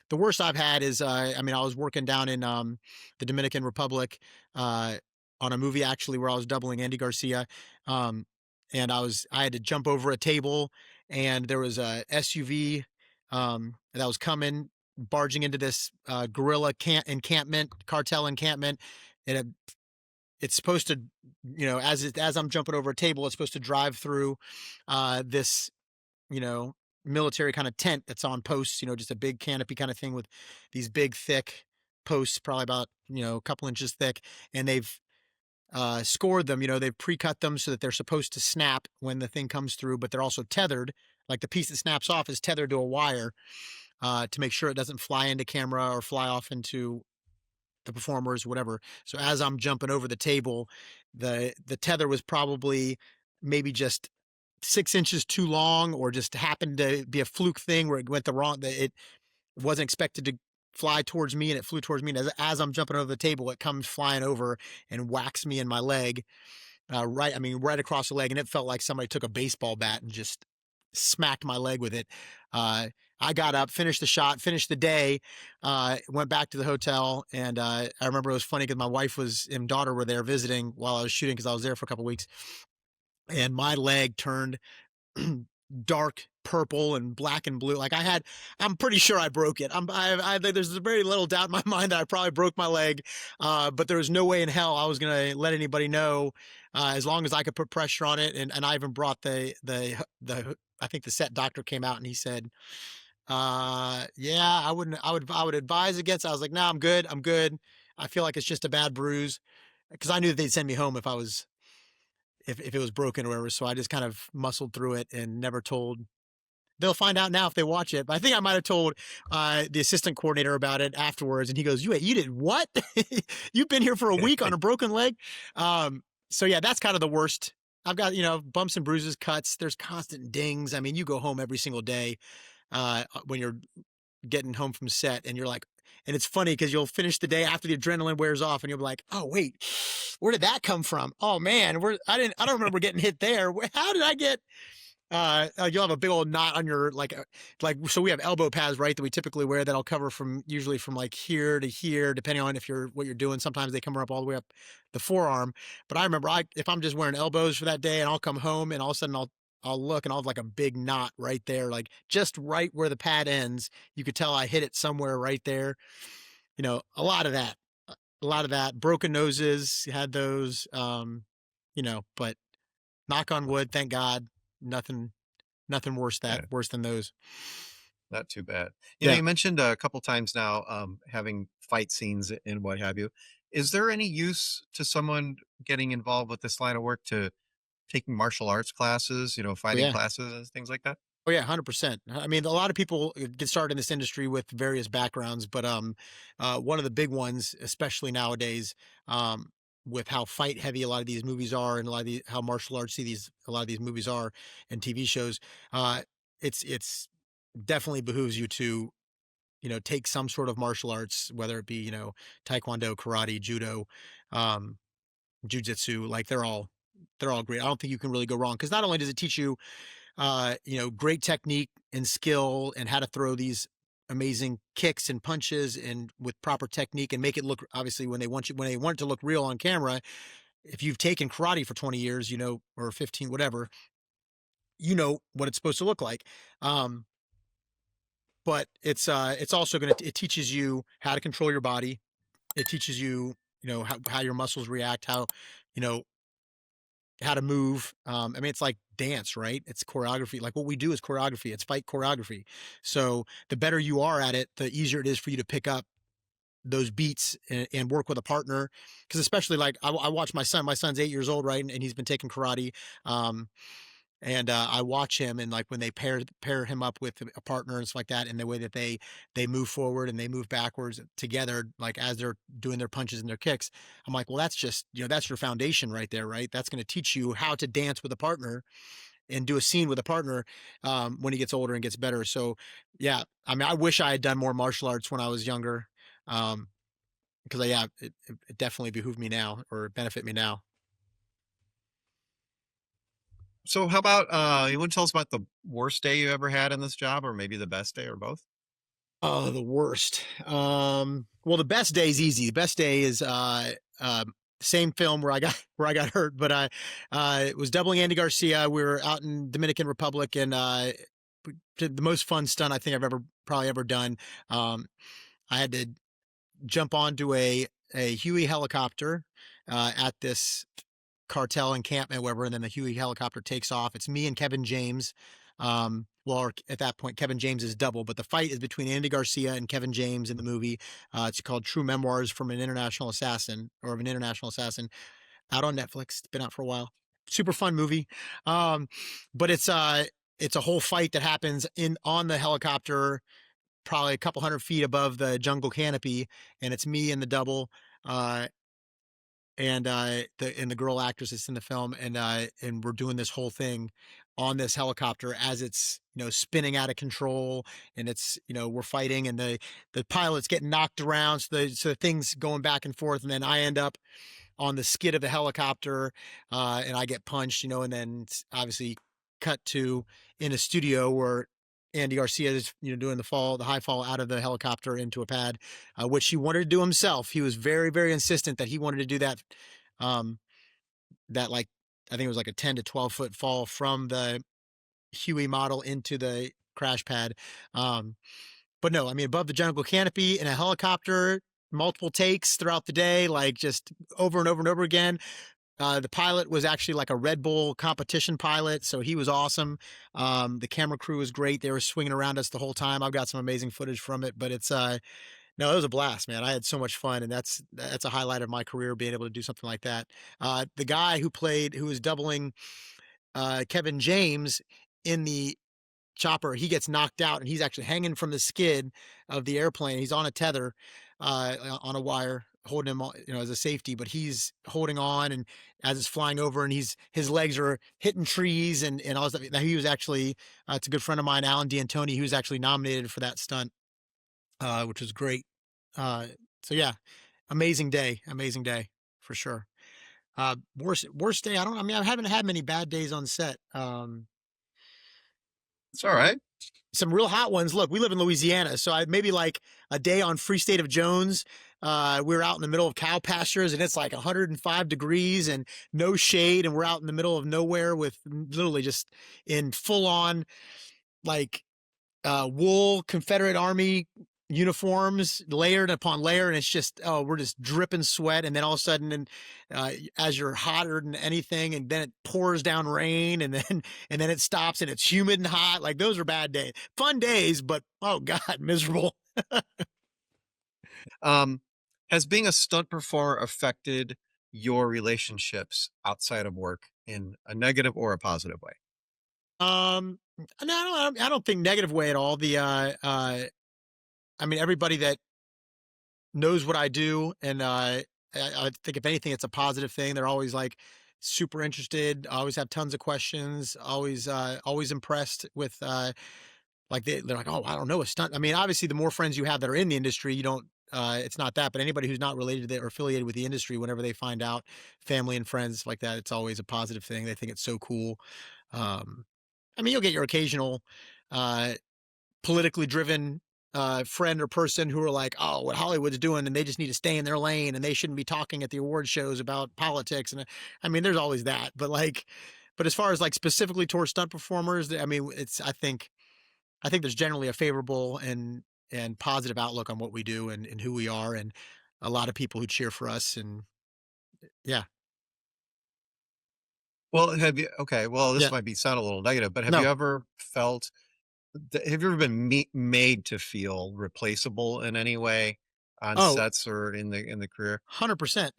the worst I've had is, I mean, I was working down in the Dominican Republic, on a movie actually where I was doubling Andy Garcia. Um, and I had to jump over a table, and there was a SUV that was coming, barging into this guerrilla cartel encampment. And it's supposed to, as I'm jumping over a table, it's supposed to drive through this, you know, military kind of tent that's on posts, just a big canopy kind of thing with these big, thick posts, probably about, a couple inches thick. And they've scored them, they've pre-cut them so that they're supposed to snap when the thing comes through, but they're also tethered. Like the piece that snaps off is tethered to a wire, to make sure it doesn't fly into camera or fly off into the performers, whatever. So as I'm jumping over the table, the tether was probably maybe just 6 inches too long, or just happened to be a fluke thing where it went the wrong. It wasn't expected to fly towards me, and it flew towards me. And as I'm jumping over the table, it comes flying over and whacks me in my leg, right. I mean, right across the leg, and it felt like somebody took a baseball bat and just smacked my leg with it. I got up, finished the shot, finished the day, went back to the hotel. And I remember it was funny because my wife and daughter were there visiting while I was shooting, because I was there for a couple weeks, and my leg turned dark purple and black and blue. Like I'm pretty sure I broke it. There's very little doubt in my mind that I probably broke my leg. But there was no way in hell I was going to let anybody know, as long as I could put pressure on it. And I even brought I think the set doctor came out and he said, yeah, I would advise against. I was like, no, I'm good. I'm good. I feel like it's just a bad bruise, because I knew that they'd send me home if it was broken or whatever. So I just kind of muscled through it and never told they'll find out now if they watch it. But I think I might have told the assistant coordinator about it afterwards, and he goes, you did what? You've been here for a week on a broken leg." So yeah, that's kind of the worst. I've got, bumps and bruises, cuts. There's constant dings. I mean, you go home every single day when you're getting home from set, and you're like, and it's funny because you'll finish the day after the adrenaline wears off, and you'll be like, "Oh wait, where did that come from? Oh man, I don't remember getting hit there. How did I get?" You'll have a big old knot on your so we have elbow pads, right, that we typically wear that'll cover from usually from like here to here, depending on what you're doing. Sometimes they come up all the way up the forearm. But I remember if I'm just wearing elbows for that day, and I'll come home, and all of a sudden I'll look, and I'll have like a big knot right there, like just right where the pad ends. You could tell I hit it somewhere right there. A lot of that, broken noses, had those, but knock on wood, thank God, nothing, nothing Yeah, worse than those. not too bad. Yeah. You mentioned a couple times now having fight scenes and what have you. Is there any use to someone getting involved with this line of work to taking martial arts classes, Oh fighting yeah. classes and things like that? Oh yeah, 100%. I mean, a lot of people get started in this industry with various backgrounds, but one of the big ones, especially nowadays, um, with how fight heavy a lot of these movies are, and how martial arts a lot of these movies are, and TV shows, uh, it's definitely behooves you to take some sort of martial arts, whether it be taekwondo, karate, judo, um, jujitsu. Like they're all great. I don't think you can really go wrong, because not only does it teach you great technique and skill, and how to throw these amazing kicks and punches, and with proper technique, and make it look, obviously, when they want it to look real on camera. If you've taken karate for 20 years, or 15, whatever, what it's supposed to look like. Um, but it's also it teaches you how to control your body. It teaches you, how your muscles react, you know, how to move. I mean, it's like dance, right? It's choreography. Like what we do is choreography. It's fight choreography. So the better you are at it, the easier it is for you to pick up those beats, and work with a partner. Because especially like I watch my son. My son's 8 years old, right, and he's been taking karate. Um, and I watch him, and like when they pair him up with a partner and stuff like that, and the way that they move forward and they move backwards together, like as they're doing their punches and their kicks. I'm like, well, that's just that's your foundation right there, right? That's going to teach you how to dance with a partner and do a scene with a partner, when he gets older and gets better. So yeah, I mean, I wish I had done more martial arts when I was younger, um, because yeah, it definitely behooved me now, or benefit me now. So how about you want to tell us about the worst day you ever had in this job, or maybe the best day, or both? Oh, the worst. Well, the best day is easy. The best day is same film where I got where I got hurt, but I was doubling Andy Garcia. We were out in Dominican Republic, and we did the most fun stunt I think I've probably ever done. Um, I had to jump onto a Huey helicopter at this cartel encampment, wherever, and then the Huey helicopter takes off. It's me and Kevin James. Well, at that point, Kevin James is double, but the fight is between Andy Garcia and Kevin James in the movie. It's called True Memoirs from an International Assassin, or of an International Assassin, out on Netflix. It's been out for a while. Super fun movie. Um, but it's a whole fight that happens on the helicopter, probably a couple 100 feet above the jungle canopy, and it's me and the double. Uh, the girl actress that's in the film, and we're doing this whole thing on this helicopter as it's spinning out of control, and it's we're fighting, and the pilot's getting knocked around, so the thing's going back and forth, and then I end up on the skid of the helicopter, and I get punched, and then obviously cut to in a studio where Andy Garcia is, doing the high fall out of the helicopter into a pad, which he wanted to do himself. He was very, very insistent that he wanted to do that. Um, that like, I think it was like a 10 to 12 foot fall from the Huey model into the crash pad. Um, but no, I mean, above the jungle canopy in a helicopter, multiple takes throughout the day, like just over and over and over again. The pilot was actually like a Red Bull competition pilot, so he was awesome. The camera crew was great. They were swinging around us the whole time. I've got some amazing footage from it, but it's no, it was a blast, man. I had so much fun, and that's a highlight of my career, being able to do something like that. The guy who was doubling Kevin James in the chopper, he gets knocked out and he's actually hanging from the skid of the airplane. He's on a tether, on a wire, holding him, as a safety, but he's holding on. And as it's flying over, and his legs are hitting trees and all that. Now, he was actually, it's a good friend of mine, Alan D'Antoni. He was actually nominated for that stunt, which was great. Uh, so yeah, amazing day for sure. Worst day. I don't. I mean, I haven't had many bad days on set. It's all right. Some real hot ones. Look, we live in Louisiana, so I maybe like a day on Free State of Jones. We were out in the middle of cow pastures, and it's like 105 degrees and no shade, and we're out in the middle of nowhere with literally just in full on like wool Confederate Army uniforms layered upon layer, and it's just, oh, we're just dripping sweat. And then all of a sudden, and as you're hotter than anything, and then it pours down rain, and then it stops, and it's humid and hot. Like, those are bad days. Fun days, but oh god, miserable. Um, has being a stunt performer affected your relationships outside of work in a negative or a positive way? No, I don't think negative way at all. I mean, everybody that knows what I do, and I think if anything, it's a positive thing. They're always like super interested. Always have tons of questions. Always impressed with like they're like, oh, I don't know a stunt. I mean, obviously, the more friends you have that are in the industry, you don't. It's not that, but anybody who's not related to it or affiliated with the industry, whenever they find out, family and friends like that, it's always a positive thing. They think it's so cool. Um, I mean, you'll get your occasional uh, politically driven friend or person who are like, oh, what Hollywood's doing, and they just need to stay in their lane, and they shouldn't be talking at the award shows about politics. And I mean, there's always that, but like, but as far as like specifically towards stunt performers, I mean, I think there's generally a favorable and positive outlook on what we do and who we are, and a lot of people who cheer for us, and yeah, Well, have you okay, well, this yeah, might be sound a little negative, but have you no, ever felt have you ever been made to feel replaceable in any way on oh, sets or in the career? 100%.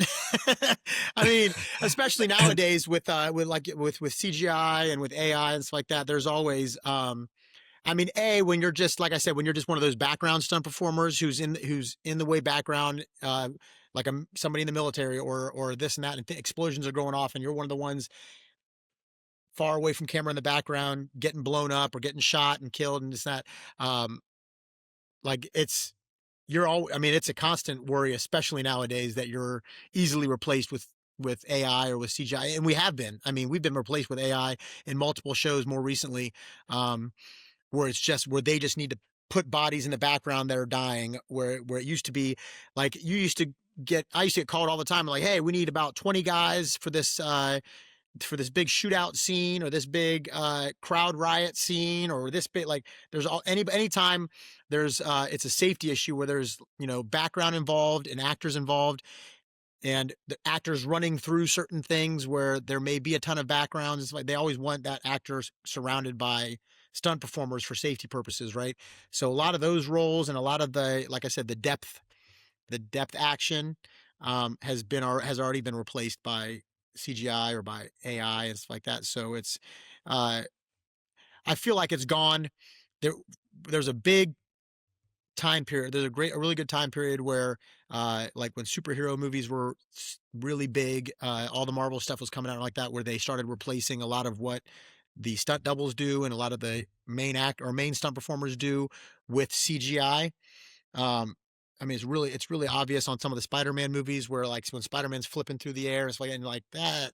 I mean, especially nowadays with like with CGI and with AI and stuff like that, there's always I mean, when you're just like I said, when you're just one of those background stunt performers who's in the way background, like somebody in the military or this and that, and explosions are going off, and you're one of the ones far away from camera in the background, getting blown up or getting shot and killed and this that. Um, like you're all. I mean, it's a constant worry, especially nowadays, that you're easily replaced with AI or with CGI, and we have been. I mean, we've been replaced with AI in multiple shows more recently. Where it's just where they just need to put bodies in the background that are dying, where it used to be like you used to get I used to get called all the time like, hey, we need about 20 guys for this big shootout scene, or this big crowd riot scene, or this big, like, there's anytime there's it's a safety issue where there's background involved and actors involved, and the actors running through certain things where there may be a ton of backgrounds. It's like they always want that actor surrounded by stunt performers for safety purposes, right? So a lot of those roles and a lot of the, like I said, the depth action has already been replaced by CGI or by AI and stuff like that. So uh, I feel like it's gone. There, there's a big time period. There's a really good time period where, like when superhero movies were really big, all the Marvel stuff was coming out like that, where they started replacing a lot of what the stunt doubles do and a lot of the main stunt performers do with CGI. Um, I mean, it's really obvious on some of the Spider-Man movies where like when Spider-Man's flipping through the air, it's like, and like that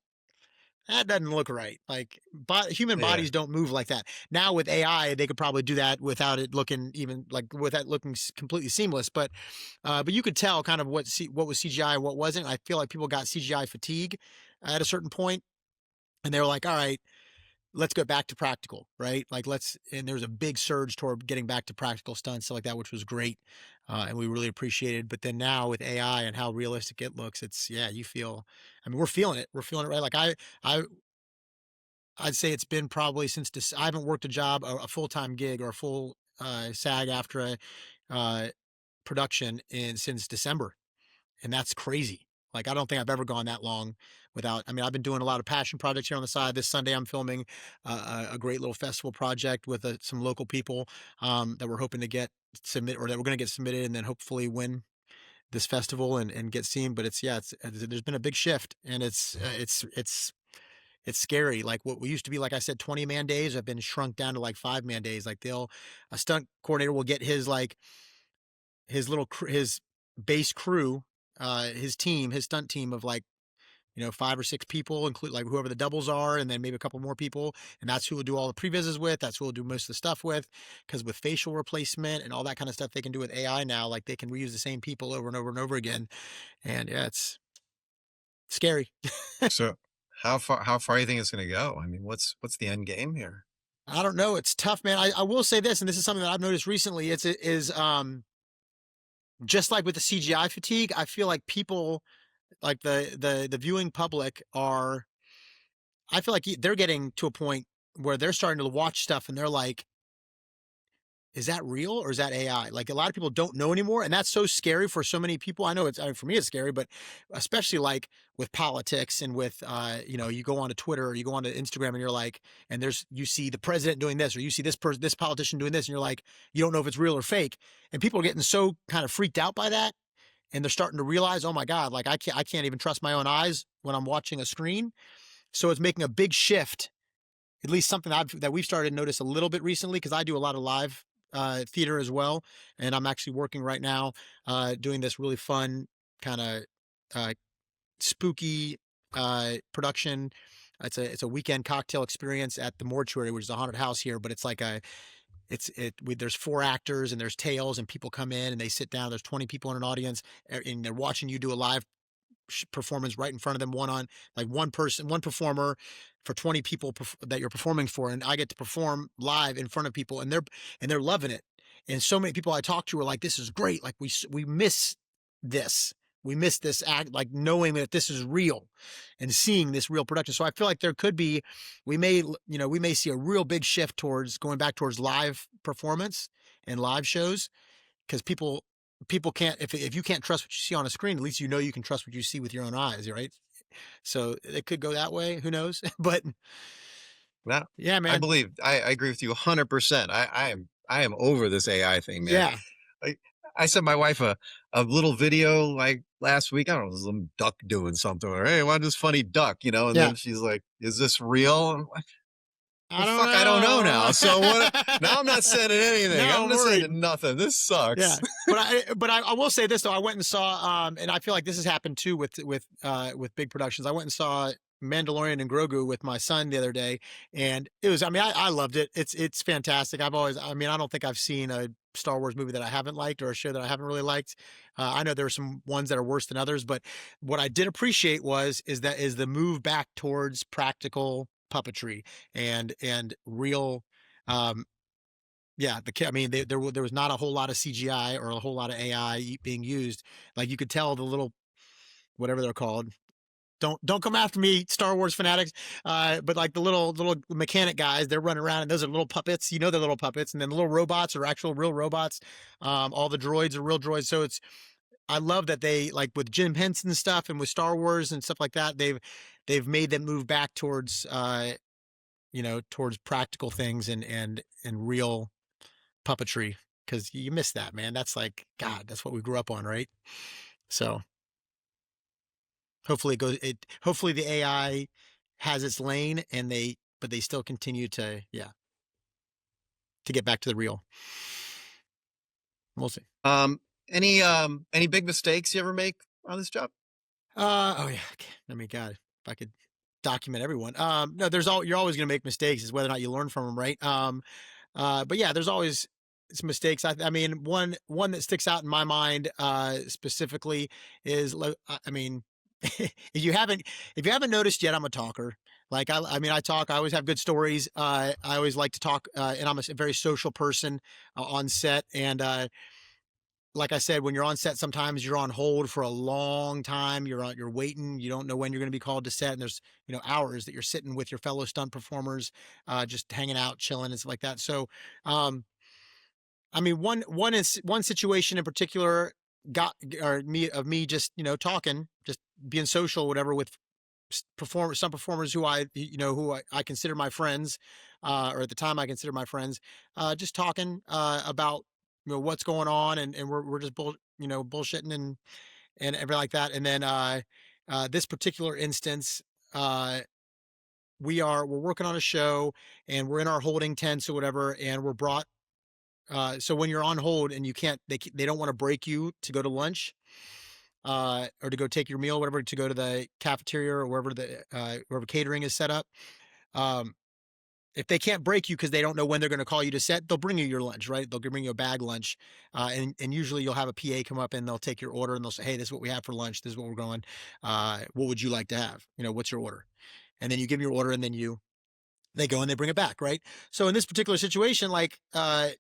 doesn't look right. Like, human Yeah. bodies don't move like that. Now with AI, they could probably do that without it looking even like without looking completely seamless. But you could tell kind of what was CGI and what wasn't. I feel like people got CGI fatigue at a certain point, and they were like, all right, let's go back to practical, right? Like and there was a big surge toward getting back to practical stunts, stuff like that, which was great. And we really appreciated. But then now with AI and how realistic it looks, yeah, I mean, we're feeling it. We're feeling it, right? Like I, I'd say it's been probably since I haven't worked a job, a full-time gig or a full SAG-AFTRA uh, production since December. And that's crazy. Like, I don't think I've ever gone that long without. I mean, I've been doing a lot of passion projects here on the side. This Sunday, I'm filming a great little festival project with some local people that we're hoping to get submit or that we're going to get submitted and then hopefully win this festival and get seen. But it's, yeah, there's been a big shift, and it's scary. Like what we used to be, like I said, 20-man days have been shrunk down to like 5-man days. Like a stunt coordinator will get his like his base crew, his team, his stunt team of like, 5 or 6 people, include like whoever the doubles are, and then maybe a couple more people. And that's who we'll do all the previses with. That's who we'll do most of the stuff with. Cause with facial replacement and all that kind of stuff they can do with AI now, like they can reuse the same people over and over and over again. And yeah, it's scary. So how far do you think it's going to go? I mean, what's the end game here? I don't know. It's tough, man. I will say this, and this is something that I've noticed recently. It is just like with the CGI fatigue. I feel like people, like the viewing public, are. I feel like they're getting to a point where they're starting to watch stuff and they're like, is that real or is that AI? Like a lot of people don't know anymore. And that's so scary for so many people. I know I mean, for me, it's scary, but especially like with politics and with, you go onto Twitter or you go onto Instagram and you're like, and you see the president doing this, or you see this politician doing this, and you're like, you don't know if it's real or fake. And people are getting so kind of freaked out by that. And they're starting to realize, oh my God, like I can't even trust my own eyes when I'm watching a screen. So it's making a big shift, at least something that we've started to notice a little bit recently, because I do a lot of live theater as well, and I'm actually working right now doing this really fun kind of uh, spooky production. It's a weekend cocktail experience at the Mortuary, which is a haunted house here, but it's like there's 4 actors and there's tales, and people come in and they sit down. There's 20 people in an audience, and they're watching you do a live performance right in front of them, one performer for 20 people that you're performing for, and I get to perform live in front of people, and they're loving it. And so many people I talk to are like, this is great, like we miss this, we miss this act, like knowing that this is real and seeing this real production. So I feel like there could be, we may see a real big shift towards going back towards live performance and live shows, because people can't, if you can't trust what you see on a screen, at least you can trust what you see with your own eyes, right? So it could go that way, who knows? But Well, yeah, I man. believe I agree with you 100%. I am over this AI thing, man. Yeah, I I sent my wife a little video like last week. I don't know, some duck doing something, or hey, why this funny duck, and yeah. then she's like, "Is this real?" I'm like, I well, don't fuck, I don't know now. So what? Now I'm not know. sending anything. No, I'm I'm not worried. sending nothing. This Yeah, sucks. but I will say this though. I went and saw, and I feel like this has happened too with big productions. I went and saw Mandalorian and Grogu with my son the other day, and it was. I mean, I loved it. It's fantastic. I mean, I don't think I've seen a Star Wars movie that I haven't liked, or a show that I haven't really liked. I know there are some ones that are worse than others, but what I did appreciate is the move back towards practical puppetry and real. Um, yeah, I mean, there was not a whole lot of CGI or a whole lot of AI being used. Like you could tell the little, whatever they're called. Don't come after me, Star Wars fanatics. But like the little mechanic guys, they're running around, and those are little puppets. You know, they're little puppets, and then the little robots are actual real robots. All the droids are real droids. So I love that they, like with Jim Henson stuff and with Star Wars and stuff like that, they've made them move back towards towards practical things and real puppetry, because you miss that, man. That's like, God, that's what we grew up on, right? So hopefully the AI has its lane, but they still continue to, yeah, to get back to the real. We'll see. Um, any big mistakes you ever make on this job? Oh yeah. I mean, God, if I could document everyone. No, you're always going to make mistakes. Is whether or not you learn from them, right? But yeah, there's always some mistakes. I mean, one that sticks out in my mind specifically is, I mean, if you haven't noticed yet, I'm a talker. Like I mean, I talk. I always have good stories. I always like to talk, and I'm a very social person on set. And like I said, when you're on set, sometimes you're on hold for a long time. You're waiting. You don't know when you're going to be called to set, and there's hours that you're sitting with your fellow stunt performers, just hanging out, chilling, and stuff like that. So, I mean, one situation in particular. got or me just talking, just being social, whatever, with some performers who I consider my friends, or at the time I consider my friends, just talking about what's going on, and we're just bullshitting and everything like that. And then this particular instance, uh, we're working on a show, and we're in our holding tents or whatever, and we're brought. So when you're on hold and you can't, they don't want to break you to go to lunch, or to go take your meal, whatever, to go to the cafeteria or wherever catering is set up. Um, if they can't break you because they don't know when they're going to call you to set, they'll bring you your lunch, right? They'll bring you a bag lunch, and usually you'll have a PA come up and they'll take your order and they'll say, "Hey, this is what we have for lunch. This is what we're going. What would you like to have? What's your order?" And then you give 'em your order, and then they go and they bring it back, right? So in this particular situation, like, that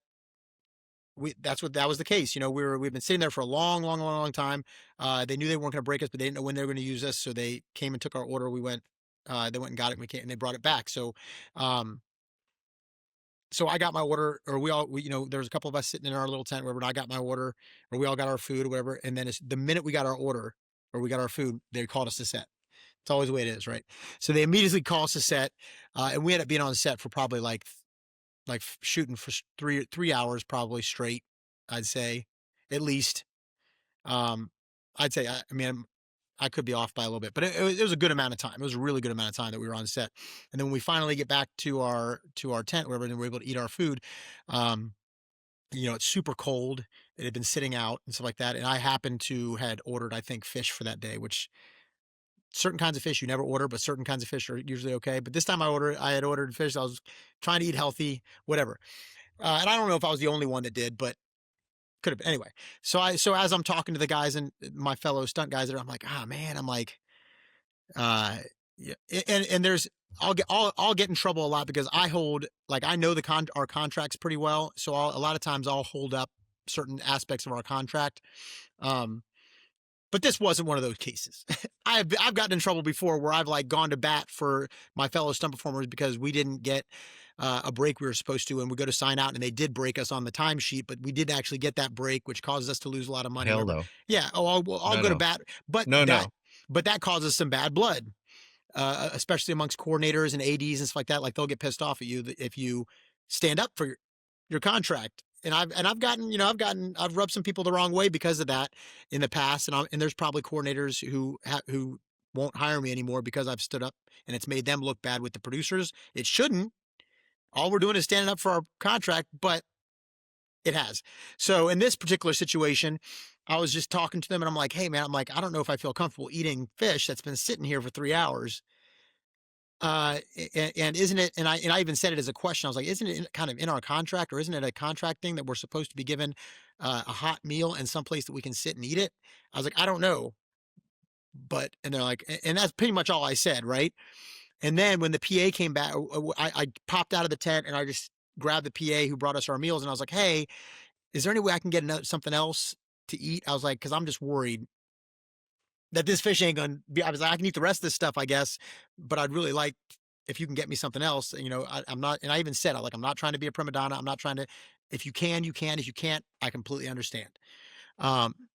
was the case. We've been sitting there for a long, long, long, long time. They knew they weren't going to break us, but they didn't know when they were going to use us. So they came and took our order. They went and got it, and and they brought it back. Um, so I got my order, or there was a couple of us sitting in our little tent, wherever, and I got my order, or we all got our food or whatever. And then the minute we got our order or we got our food, they called us to set. It's always the way it is, right? So they immediately call us to set, and we ended up being on set for probably like shooting for 3 hours probably straight, I'd say, at least. um I'd say, I mean, I could be off by a little bit, but it was a good amount of time. It was a really good amount of time that we were on set. And then when we finally get back to our tent, wherever, and we're able to eat our food, um it's super cold. It had been sitting out and stuff like that, and I happened to had ordered, I think, fish for that day, which certain kinds of fish you never order, but certain kinds of fish are usually okay. But this time I had ordered fish. I was trying to eat healthy, whatever. And I don't know if I was the only one that did, but could have been. Anyway, so as I'm talking to the guys and my fellow stunt guys there, I'm like, ah, man, I'm like, uh, yeah, and there's I'll get in trouble a lot because I know our contracts pretty well, so a lot of times I'll hold up certain aspects of our contract. Um, but this wasn't one of those cases. I've gotten in trouble before where I've like gone to bat for my fellow stunt performers because we didn't get a break we were supposed to, and we go to sign out, and they did break us on the timesheet, but we didn't actually get that break, which causes us to lose a lot of money. Hell Whatever. no. Yeah. Oh, I'll No, go to no. bat, but No, that no. but that causes some bad blood, especially amongst coordinators and ads and stuff like that. Like, they'll get pissed off at you if you stand up for your contract. And I've rubbed some people the wrong way because of that in the past. And there's probably coordinators who won't hire me anymore because I've stood up, and it's made them look bad with the producers. It shouldn't. All we're doing is standing up for our contract, but it has. So in this particular situation, I was just talking to them, and I'm like, "Hey, man," I'm like, "I don't know if I feel comfortable eating fish that's been sitting here for 3 hours. And isn't it?" And I even said it as a question. I was like, "Isn't it kind of in our contract, or isn't it a contract thing that we're supposed to be given a hot meal and someplace that we can sit and eat it?" I was like, "I don't know." And they're like, and that's pretty much all I said, right? And then when the PA came back, I popped out of the tent, and I just grabbed the PA who brought us our meals, and I was like, "Hey, is there any way I can get something else to eat?" I was like, "Because I'm just worried that this fish ain't gonna be." I was like, "I can eat the rest of this stuff, I guess, but I'd really like if you can get me something else." I'm not, and I even said, I'm not trying to be a prima donna. I'm not trying to. If you can, you can. If you can't, I completely understand. Um,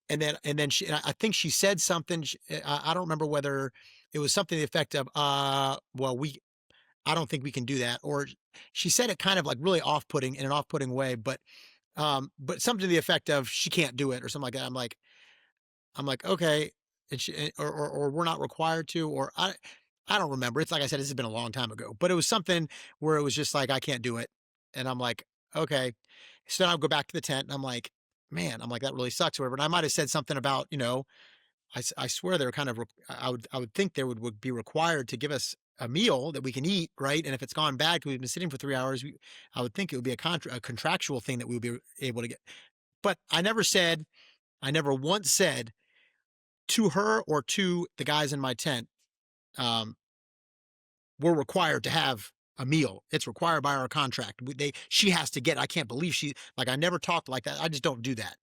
and then I think she said something. I don't remember whether it was something to the effect of, "Well, I don't think we can do that," or she said it kind of like really off-putting, in an off-putting way, but something to the effect of, "She can't do it," or something like that. I'm like, "Okay," and or "We're not required to," or I don't remember. It's like I said, this has been a long time ago, but it was something where it was just like, "I can't do it," and I'm like, "Okay." So then I'll go back to the tent, and I'm like, "Man," I'm like, "that really sucks," or whatever. And I might have said something about, I swear they're kind of, I would think they would be required to give us a meal that we can eat, right? And if it's gone bad because we've been sitting for 3 hours, I would think it would be a contractual thing that we would be able to get. But I never once said to her or to the guys in my tent, um, we're required to have a meal. It's required by our contract. She has to get it. I can't believe I never talked like that. I just don't do that.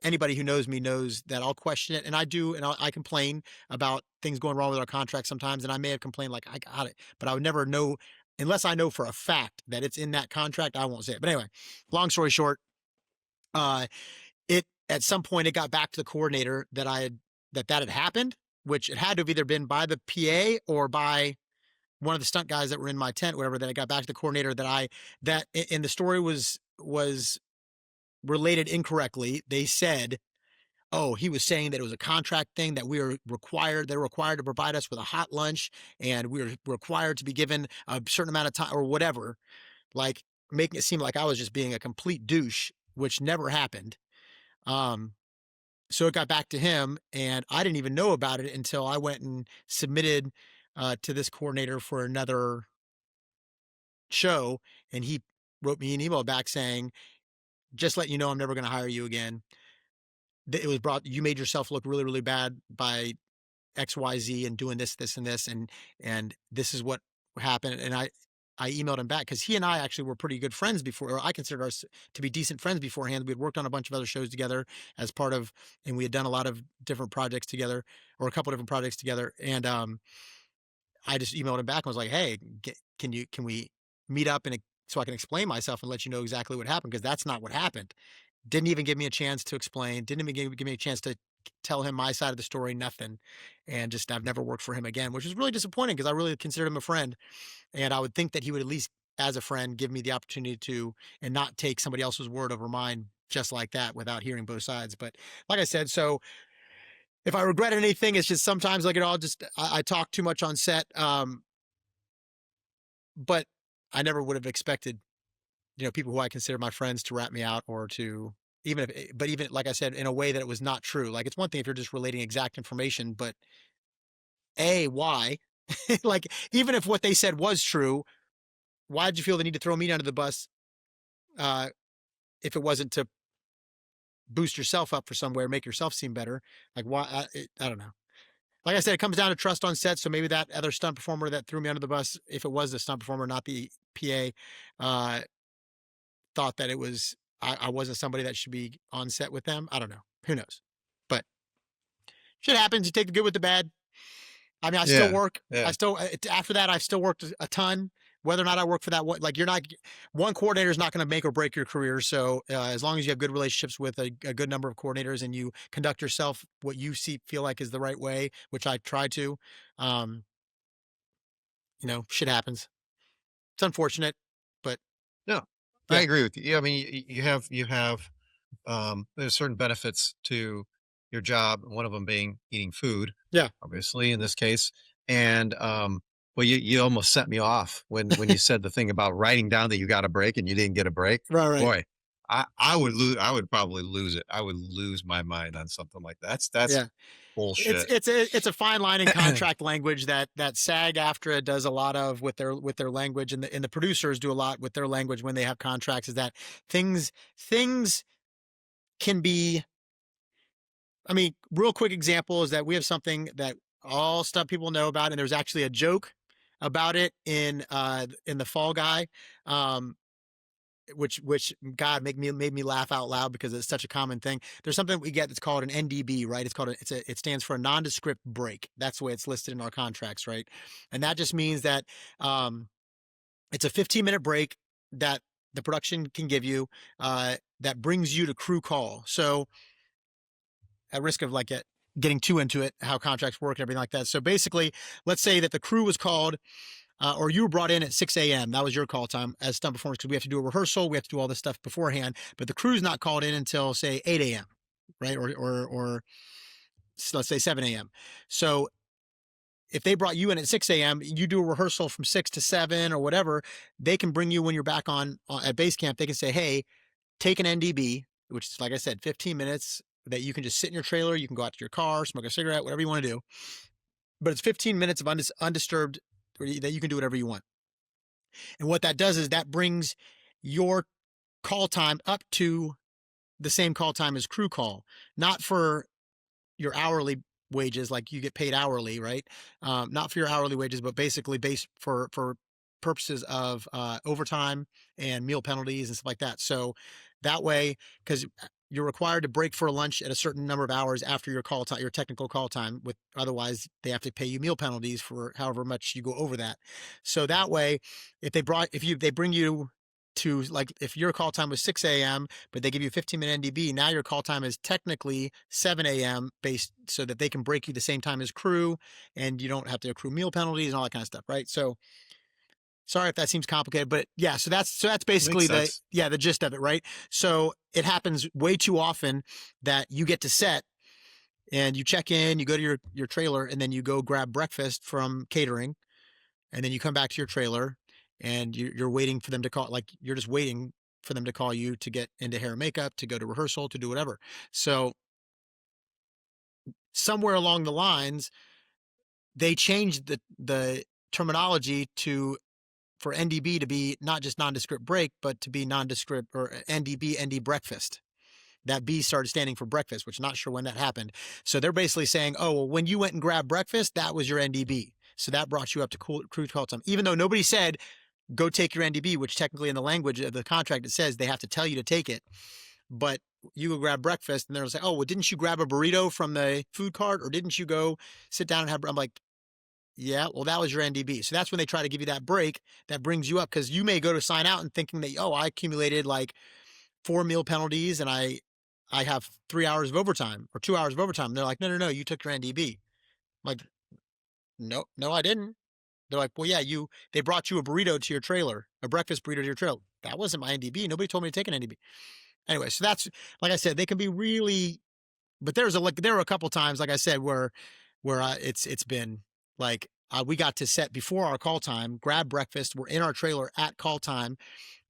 Anybody who knows me knows that I'll question it, and I do, and I complain about things going wrong with our contract sometimes, and I may have complained like, "I got it," but I would never know unless I know for a fact that it's in that contract. I won't say it. But anyway, long story short, Uh, it at some point it got back to the coordinator that that had happened, which it had to have either been by the PA or by one of the stunt guys that were in my tent, whatever. That I got back to the coordinator that and the story was related incorrectly. They said, oh, he was saying that it was a contract thing, that they're required to provide us with a hot lunch, and we were required to be given a certain amount of time or whatever, like making it seem like I was just being a complete douche, which never happened. Um, so it got back to him, and I didn't even know about it until I went and submitted to this coordinator for another show, and he wrote me an email back saying, "Just let you know, I'm never going to hire you again. It was brought. You made yourself look really, really bad by XYZ and doing this, this, and this, and this is what happened." And I emailed him back because he and I actually were pretty good friends before, or I considered us to be decent friends beforehand. We had worked on a bunch of other shows together as part of, and we had done a lot of different projects together, or a couple different projects together. And I just emailed him back and was like, "Hey, can we meet up and so I can explain myself and let you know exactly what happened, because that's not what happened." Didn't even give me a chance to explain. Didn't even give me a chance to tell him my side of the story. Nothing. And just I've never worked for him again, which was really disappointing because I really considered him a friend, and I would think that he would at least, as a friend, give me the opportunity to and not take somebody else's word over mine just like that without hearing both sides. But like I said, so if I regret anything, it's just sometimes like I talk too much on set. But I never would have expected, people who I consider my friends to rat me out, or to even like I said, in a way that it was not true. Like, it's one thing if you're just relating exact information, but why? Like, even if what they said was true, why did you feel the need to throw me under the bus? Uh, if it wasn't to boost yourself up for somewhere, make yourself seem better. Like, why? I don't know. Like I said, it comes down to trust on set. So maybe that other stunt performer that threw me under the bus, if it was the stunt performer, not the PA, uh, thought that I wasn't somebody that should be on set with them. I don't know. Who knows? But shit happens. You take the good with the bad. I mean, I still Yeah. work. Yeah. After that, I've still worked a ton. Whether or not I work for that one, like, you're not, one coordinator is not going to make or break your career. So as long as you have good relationships with a good number of coordinators, and you conduct yourself what you feel like is the right way, which I try to, um, shit happens. It's unfortunate, but No, I yeah, agree with you. Yeah, I mean, you have there's certain benefits to your job, one of them being eating food, yeah, obviously in this case. And well, you almost set me off when you said the thing about writing down that you got a break and you didn't get a break. right, right. Boy, I would probably lose it. I would lose my mind on something like that. That's Yeah. bullshit. It's a fine line in contract language that SAG-AFTRA does a lot of with their language, and the producers do a lot with their language when they have contracts. Is that things can be. I mean, real quick example is that we have something that all stuff people know about, and there's actually a joke about it in the Fall Guy. Um, which God made me laugh out loud because it's such a common thing. There's something we get that's called an NDB, right? It stands for a nondescript break. That's the way it's listed in our contracts, right? And that just means that um, it's a 15-minute break that the production can give you, that brings you to crew call. So, at risk of getting too into it, how contracts work and everything like that. So basically, let's say that the crew was called, or you were brought in at 6 a.m. That was your call time as stunt performers, because we have to do a rehearsal. We have to do all this stuff beforehand. But the crew's not called in until, say, 8 a.m., right? Or let's say 7 a.m. So if they brought you in at 6 a.m., you do a rehearsal from 6 to 7 or whatever, they can bring you when you're back on at base camp. They can say, hey, take an NDB, which is, like I said, 15 minutes that you can just sit in your trailer. You can go out to your car, smoke a cigarette, whatever you want to do. But it's 15 minutes of undisturbed, that you can do whatever you want. And what that does is that brings your call time up to the same call time as crew call, not for your hourly wages, like you get paid hourly, right? Not for your hourly wages, but basically based for purposes of overtime and meal penalties and stuff like that. So that way, because you're required to break for lunch at a certain number of hours after your call time, your technical call time. With otherwise, they have to pay you meal penalties for however much you go over that. So that way, if they bring you to, like, if your call time was 6 a.m., but they give you a 15-minute NDB, now your call time is technically 7 a.m. based so that they can break you the same time as crew and you don't have to accrue meal penalties and all that kind of stuff, right? So sorry if that seems complicated, but yeah, so that's Makes basically sense. the gist of it, right? So it happens way too often that you get to set and you check in, you go to your trailer, and then you go grab breakfast from catering, and then you come back to your trailer, and you're waiting for them to call. Like you're just waiting for them to call you to get into hair and makeup, to go to rehearsal, to do whatever. So somewhere along the lines, they changed the terminology to for NDB to be not just nondescript break, but to be nondescript or NDB ND breakfast. That B started standing for breakfast, which I'm not sure when that happened. So they're basically saying, oh, well, when you went and grabbed breakfast, that was your NDB. So that brought you up to crew call time, even though nobody said go take your NDB, which technically in the language of the contract it says they have to tell you to take it. But you go grab breakfast, and they'll say, oh, well, didn't you grab a burrito from the food cart, or didn't you go sit down and have? I'm like, yeah, well, that was your NDB. So that's when they try to give you that break that brings you up, because you may go to sign out and thinking that, oh, I accumulated like 4 meal penalties and I have 3 hours of overtime or 2 hours of overtime. And they're like, no, no, no, you took your NDB. I'm like, no, no, I didn't. They're like, well, yeah, they brought you a burrito to your trailer, a breakfast burrito to your trailer. That wasn't my NDB. Nobody told me to take an NDB. Anyway, so that's, like I said, they can be really, but there were a couple times, like I said, where it's been like, we got to set before our call time, grab breakfast. We're in our trailer at call time.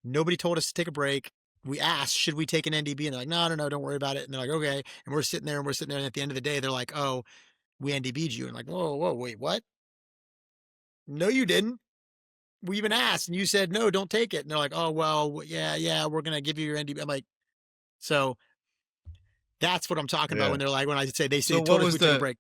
Nobody told us to take a break. We asked, should we take an NDB? And they're like, no, no, no, don't worry about it. And they're like, okay. And we're sitting there and we're sitting there. And at the end of the day, they're like, oh, we NDB'd you. And like, whoa, whoa, wait, what? No, you didn't. We even asked and you said, no, don't take it. And they're like, oh, well, yeah, yeah, we're going to give you your NDB. I'm like, so that's what I'm talking about Yeah. when they're like, when I say they So told what us was we took a break.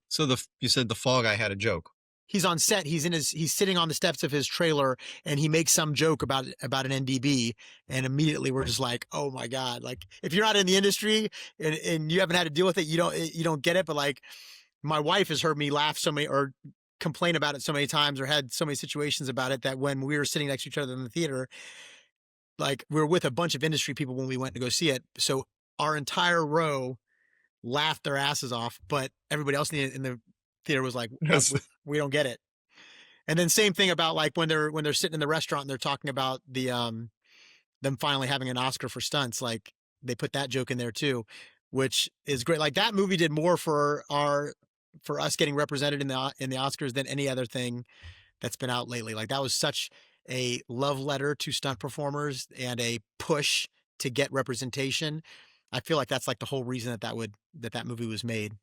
you said the fall guy had a joke. He's on set. He's sitting on the steps of his trailer and he makes some joke about an NDB. And immediately we're just like, oh my God. Like if you're not in the industry and you haven't had to deal with it, you don't get it. But like my wife has heard me laugh so many or complain about it so many times or had so many situations about it that when we were sitting next to each other in the theater, like we were with a bunch of industry people when we went to go see it. So our entire row laughed their asses off, but everybody else in the theater was like, Yes. we don't get it. And then same thing about like when they're sitting in the restaurant and they're talking about them finally having an Oscar for stunts, like they put that joke in there too, which is great. Like that movie did more for us getting represented in the Oscars than any other thing that's been out lately. Like that was such a love letter to stunt performers and a push to get representation. I feel like that's like the whole reason that movie was made.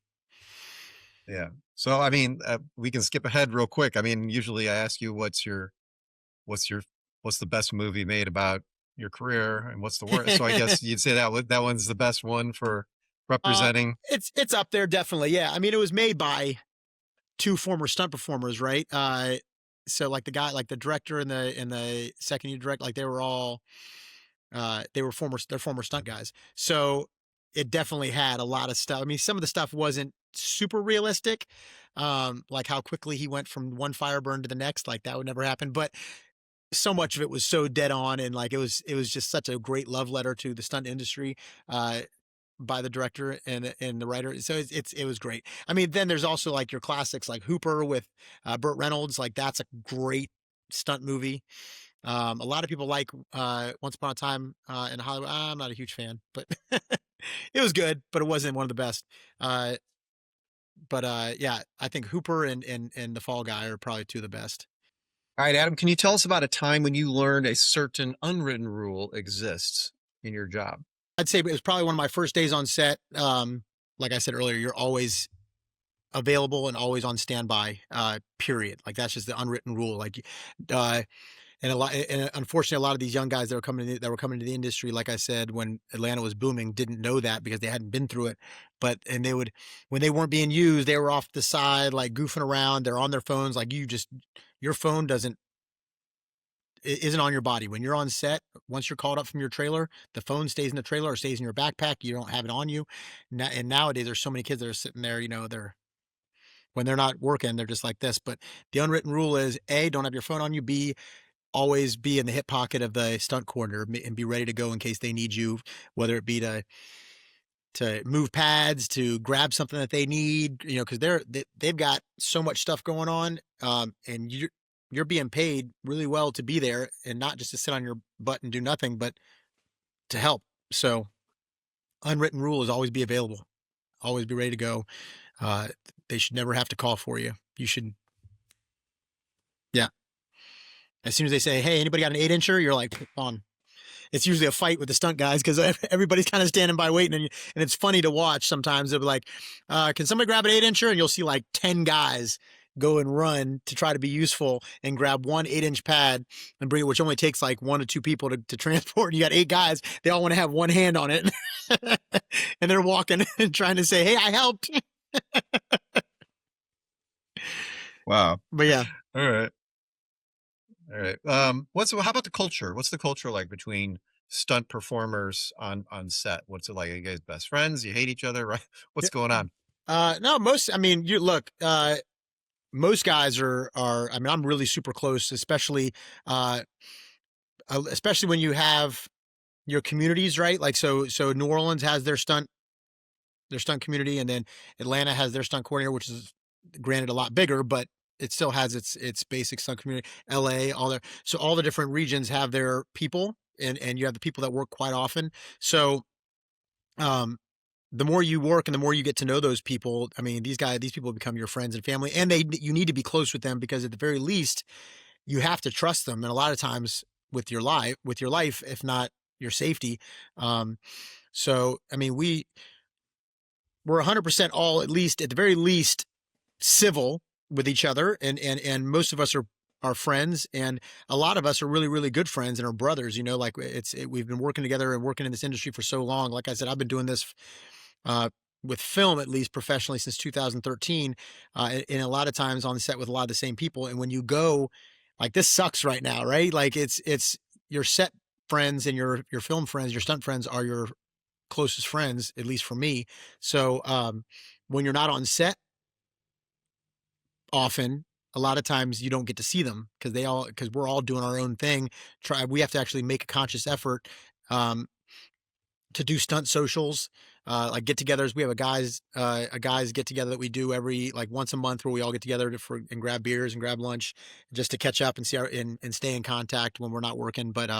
Yeah. So, I mean, we can skip ahead real quick. I mean, usually I ask you what's your, what's the best movie made about your career and what's the worst. So I guess you'd say that one's the best one for uh, representing. it's up there definitely. Yeah, I mean it was made by two former stunt performers, right? So like the guy, like the director and the second unit director, like they were all they're former stunt guys. So it definitely had a lot of stuff. I mean, some of the stuff wasn't super realistic, like how quickly he went from one fire burn to the next, like that would never happen. But so much of it was so dead on, and like it was just such a great love letter to the stunt industry. By the director and the writer, so it was great. I mean, then there's also like your classics like Hooper with Burt Reynolds, like that's a great stunt movie. A lot of people like Once Upon a Time in Hollywood. I'm not a huge fan, but it was good, but it wasn't one of the best. Uh, but yeah, I think Hooper and The Fall Guy are probably two of the best. All right, Adam, can you tell us about a time when you learned a certain unwritten rule exists in your job? I'd say it was probably one of my first days on set. Like I said earlier, you're always available and always on standby. Period. Like that's just the unwritten rule. Like, and unfortunately, a lot of these young guys that were coming into the industry, like I said, when Atlanta was booming, didn't know that because they hadn't been through it. And they would, when they weren't being used, they were off the side, like goofing around. They're on their phones. Like your phone isn't on your body. When you're on set, once you're called up from your trailer, the phone stays in the trailer or stays in your backpack. You don't have it on you. And nowadays there's so many kids that are sitting there, when they're not working, they're just like this. But the unwritten rule is A, don't have your phone on you. B, always be in the hip pocket of the stunt coordinator and be ready to go in case they need you, whether it be to move pads, to grab something that they need, you know, because they've got so much stuff going on, and you're being paid really well to be there and not just to sit on your butt and do nothing, but to help. So unwritten rule is always be available, always be ready to go. Uh, they should never have to call for you. You should, yeah. As soon as they say, "Hey, anybody got an 8-incher?" You're like, on. It's usually a fight with the stunt guys because everybody's kind of standing by waiting, and it's funny to watch. Sometimes they'll be like, "Can somebody grab an 8-incher?" And you'll see like 10 guys go and run to try to be useful and grab one 8-inch pad and bring it, which only takes like 1 to 2 people to transport. And you got 8 guys; they all want to have one hand on it, and they're walking and trying to say, "Hey, I helped." Wow. But yeah. All right. All right. How about the culture? What's the culture like between stunt performers on set? What's it like? Are you guys best friends? You hate each other, right? What's going on? No, I mean, you look, most guys I mean, I'm really super close, uh, especially when you have your communities, right? Like, so New Orleans has their stunt community, and then Atlanta has their stunt coordinator, which is granted a lot bigger, but it still has its basic stunt community. LA, all the different regions have their people, and you have the people that work quite often. So, um, the more you work and the more you get to know those people, I mean, these people become your friends and family, and you need to be close with them because at the very least, you have to trust them. And a lot of times with your life, if not your safety. Um, so, I mean, we're 100% all, at least at the very least, civil with each other. And most of us are friends. And a lot of us are really, really good friends and are brothers, you know, like we've been working together and working in this industry for so long. Like I said, I've been doing this, uh, with film, at least professionally, since 2013. And a lot of times on the set with a lot of the same people. And when you go, like, this sucks right now, right? Like it's your set friends and your film friends, your stunt friends are your closest friends, at least for me. So, when you're not on set often, a lot of times you don't get to see them because we're all doing our own thing. We have to actually make a conscious effort, um, to do stunt socials, like get-togethers. We have a guys get together that we do every like once a month where we all get together and grab beers and grab lunch just to catch up and and stay in contact when we're not working. But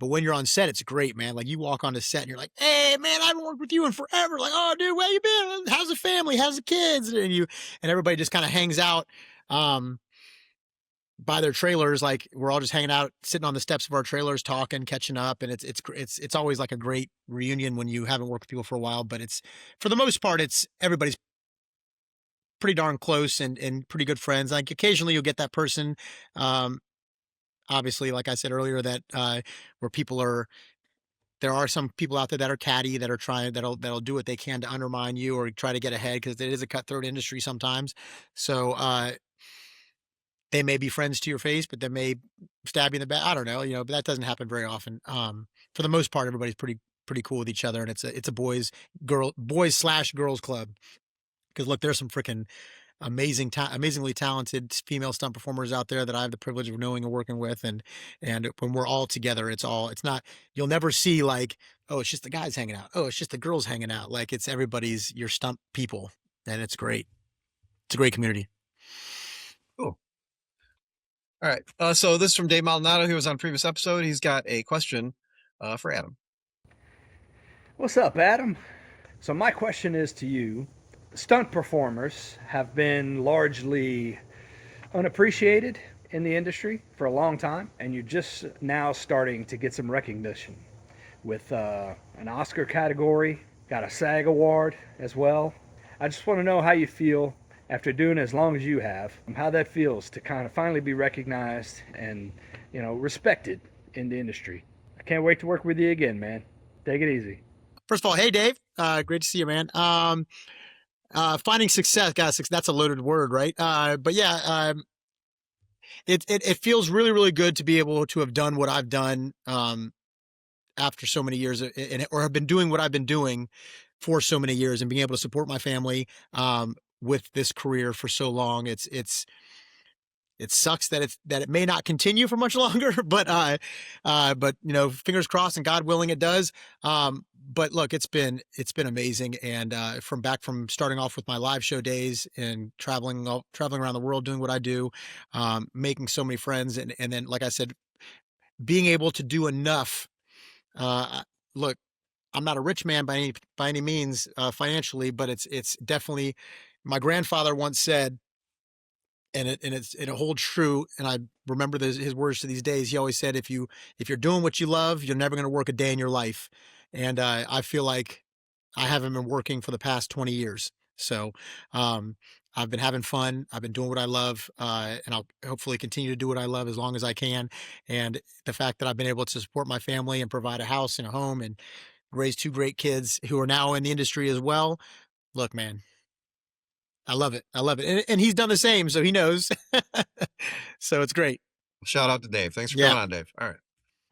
when you're on set, it's great, man. Like, you walk on the set and you're like, "Hey, man, I haven't worked with you in forever." Like, "Oh, dude, where you been? How's the family? How's the kids?" And everybody just kind of hangs out, um, by their trailers. Like, we're all just hanging out, sitting on the steps of our trailers, talking, catching up. And it's always like a great reunion when you haven't worked with people for a while, but for the most part, everybody's pretty darn close and pretty good friends. Like, occasionally you'll get that person, um, obviously, like I said earlier, that, where there are some people out there that are catty, that are trying, that'll do what they can to undermine you or try to get ahead, because it is a cutthroat industry sometimes. So, they may be friends to your face, but they may stab you in the back. I don't know, but that doesn't happen very often. For the most part, everybody's pretty cool with each other, and it's a boys slash girls club. Because look, there's some freaking amazingly talented female stunt performers out there that I have the privilege of knowing and working with, and when we're all together, it's not, you'll never see like, "Oh, it's just the guys hanging out. Oh, it's just the girls hanging out." Like, it's everybody's your stunt people, and it's great. It's a great community. Cool. All right. So this is from Dave Maldonado. He was on a previous episode. He's got a question for Adam. What's up, Adam? So, my question is to you. Stunt performers have been largely unappreciated in the industry for a long time, and you're just now starting to get some recognition with an Oscar category, got a SAG award as well. I just want to know how you feel after doing as long as you have, how that feels to kind of finally be recognized and, respected in the industry. I can't wait to work with you again, man. Take it easy. First of all, hey Dave, great to see you, man. Finding success, guys, that's a loaded word, right? But yeah, it feels really, really good to be able to have done what I've done, after so many years, or have been doing what I've been doing for so many years, and being able to support my family, with this career for so long. It sucks that it may not continue for much longer, but fingers crossed and God willing it does. But look, it's been amazing, and from starting off with my live show days and traveling around the world doing what I do, making so many friends, and then like I said, being able to do enough. Look, I'm not a rich man by any means financially, but it's definitely. My grandfather once said, and it holds true. And I remember his words to these days. He always said, if you're doing what you love, you're never going to work a day in your life. And I feel like I haven't been working for the past 20 years. So um, I've been having fun. I've been doing what I love, and I'll hopefully continue to do what I love as long as I can. And the fact that I've been able to support my family and provide a house and a home and raise two great kids who are now in the industry as well. Look, man, I love it. I love it. And he's done the same, so he knows. So it's great. Shout out to Dave. Thanks for Yeah. coming on, Dave. All right.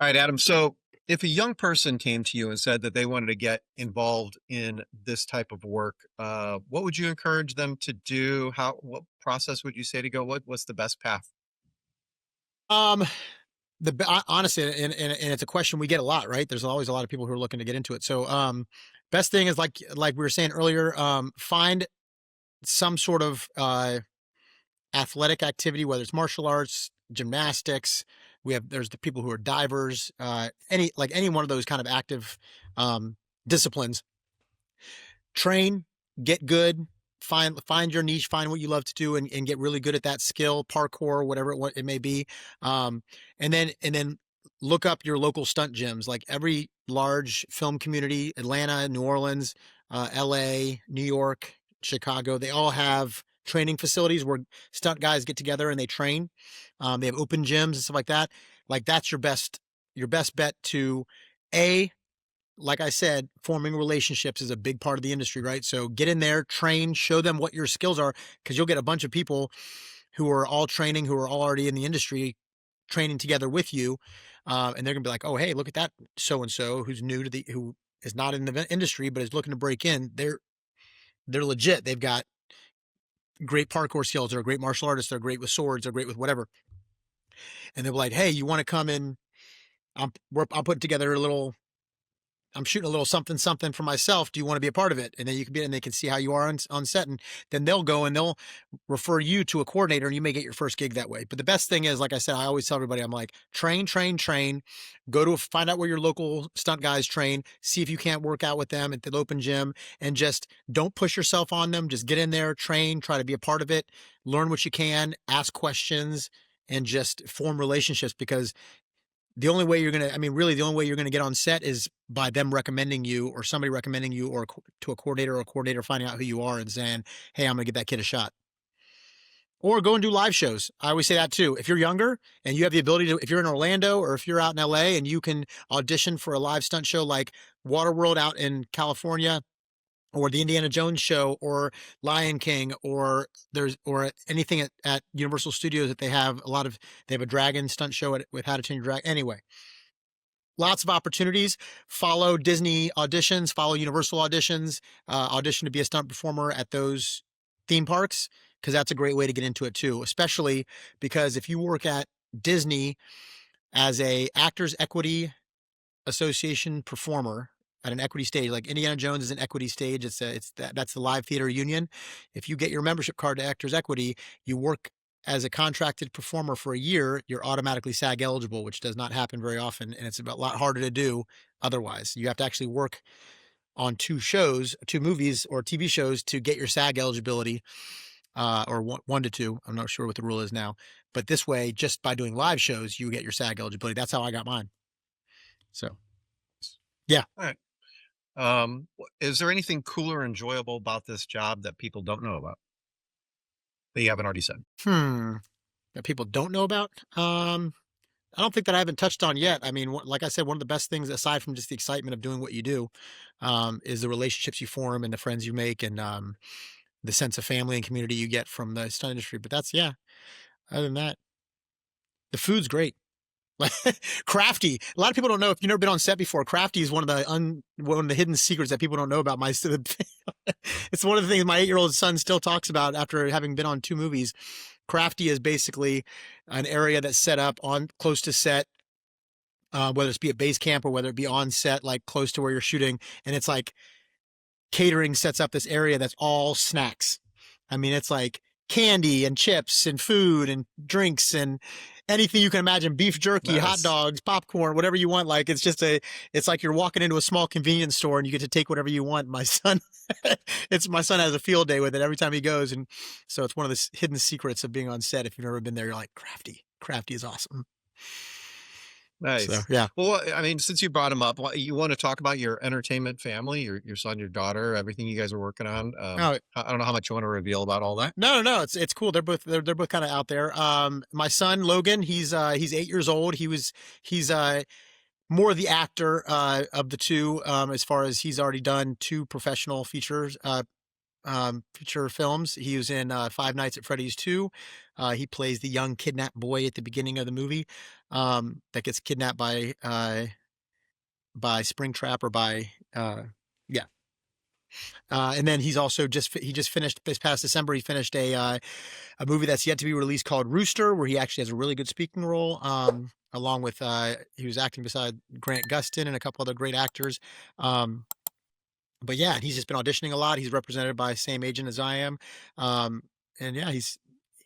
All right, Adam. So if a young person came to you and said that they wanted to get involved in this type of work, what would you encourage them to do? What process would you say to go? What's the best path? Um, honestly, and it's a question we get a lot, right? There's always a lot of people who are looking to get into it. So, best thing is like we were saying earlier, find some sort of athletic activity, whether it's martial arts, gymnastics. There's the people who are divers, any one of those kind of active disciplines. Train, get good, find your niche, find what you love to do, and get really good at that skill, parkour, whatever it may be. And then look up your local stunt gyms, like every large film community, Atlanta, New Orleans, LA, New York, Chicago. They all have training facilities where stunt guys get together and they train. They have open gyms and stuff like that. Like that's your best bet to a like I said, forming relationships is a big part of the industry, right? So get in there, train, show them what your skills are, because you'll get a bunch of people who are all training, who are already in the industry, training together with you, and they're gonna be like, "Oh, hey, look at that so and so who is not in the industry but is looking to break in. They're legit. They've got great parkour skills. They're a great martial artists. They're great with swords. They're great with whatever." And they'll be like, "Hey, you want to come in? I'm putting together I'm shooting a little something something for myself. Do you want to be a part of it?" And then you can be, and they can see how you are on set, and then they'll go and they'll refer you to a coordinator, and you may get your first gig that way. But the best thing is, like I said, I always tell everybody, I'm like, train, train, train. Find out where your local stunt guys train. See if you can't work out with them at the open gym, and just don't push yourself on them. Just get in there, train, try to be a part of it, learn what you can, ask questions, and just form relationships, because the only way really the only way you're gonna get on set is by them recommending you, or somebody recommending you, or to a coordinator, or a coordinator finding out who you are and saying, "Hey, I'm gonna give that kid a shot." Or go and do live shows. I always say that too. If you're younger and you have the ability to, if you're in Orlando or if you're out in LA and you can audition for a live stunt show like Waterworld out in California, or the Indiana Jones show, or Lion King, or anything at Universal Studios that they have a dragon stunt show with How to Train Your Dragon. Anyway, lots of opportunities. Follow Disney auditions, follow Universal auditions, audition to be a stunt performer at those theme parks, because that's a great way to get into it too, especially because if you work at Disney as a Actors Equity Association performer at an equity stage, like Indiana Jones is an equity stage. That's the Live Theater Union. If you get your membership card to Actors Equity, you work as a contracted performer for a year, you're automatically SAG eligible, which does not happen very often, and it's a lot harder to do otherwise. You have to actually work on two movies or TV shows to get your SAG eligibility, or one to two. I'm not sure what the rule is now, but this way, just by doing live shows, you get your SAG eligibility. That's how I got mine. So, yeah. All right. Is there anything cool or enjoyable about this job that people don't know about that you haven't already said? That people don't know about? I don't think that I haven't touched on yet. I mean, like I said, one of the best things, aside from just the excitement of doing what you do, is the relationships you form and the friends you make, and the sense of family and community you get from the stunt industry. But yeah. Other than that, the food's great. Like Crafty. A lot of people don't know if you've never been on set before. Crafty is one of the hidden secrets that people don't know about my. It's one of the things my 8-year-old son still talks about after having been on 2 movies. Crafty is basically an area that's set up on close to set, whether it's be at base camp or whether it be on set, like close to where you're shooting, and it's like catering sets up this area that's all snacks. I mean, it's like candy and chips and food and drinks and anything you can imagine, beef jerky, hot Nice. dogs, popcorn, whatever you want. Like it's like you're walking into a small convenience store and you get to take whatever you want. My son, my son has a field day with it every time he goes. And so it's one of the hidden secrets of being on set. If you've never been there, you're like, Crafty is awesome. So Nice. yeah. Well, I mean, since you brought him up, you want to talk about your entertainment family, your son, your daughter, everything you guys are working on. Oh, I don't know how much you want to reveal about all that. no. It's cool. They're both kind of out there. My son Logan, he's 8 years old. He's more the actor of the two, as far as he's already done 2 professional feature films. He was in Five Nights at Freddy's 2. He plays the young kidnapped boy at the beginning of the movie, that gets kidnapped by Springtrap or by yeah. And then he just finished this past December. He finished a movie that's yet to be released called Rooster, where he actually has a really good speaking role. Along with he was acting beside Grant Gustin and a couple other great actors. But yeah, he's just been auditioning a lot. He's represented by the same agent as I am. And yeah, he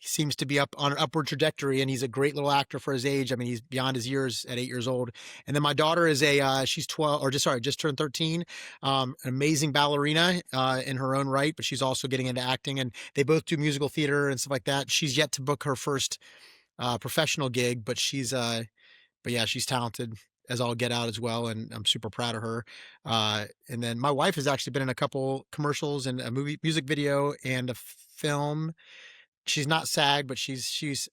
seems to be up on an upward trajectory, and he's a great little actor for his age. I mean, he's beyond his years at 8 years old. And then my daughter is she's 12, or just turned 13. An amazing ballerina in her own right, but she's also getting into acting, and they both do musical theater and stuff like that. She's yet to book her first professional gig, but yeah, she's talented as all get out as well, and I'm super proud of her. And then my wife has actually been in a couple commercials and a music video and a film. She's not SAG, but she's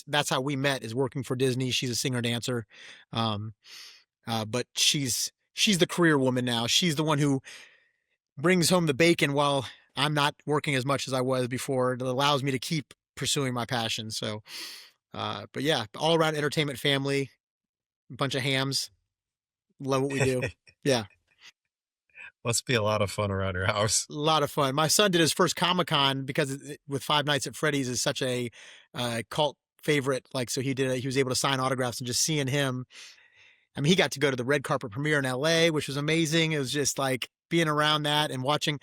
that's how we met, is working for Disney. She's a singer dancer, um, but she's the career woman now. She's the one who brings home the bacon while I'm not working as much as I was before. It allows me to keep pursuing my passion. So, but yeah, all around entertainment family, a bunch of hams. Love what we do. Yeah, Must be a lot of fun around your house. a lot of fun. My son did his first Comic-Con because with Five Nights at Freddy's is such a cult favorite. Like, so he was able to sign autographs, and just seeing him. I mean, he got to go to the red carpet premiere in LA, which was amazing. It was just like being around that and watching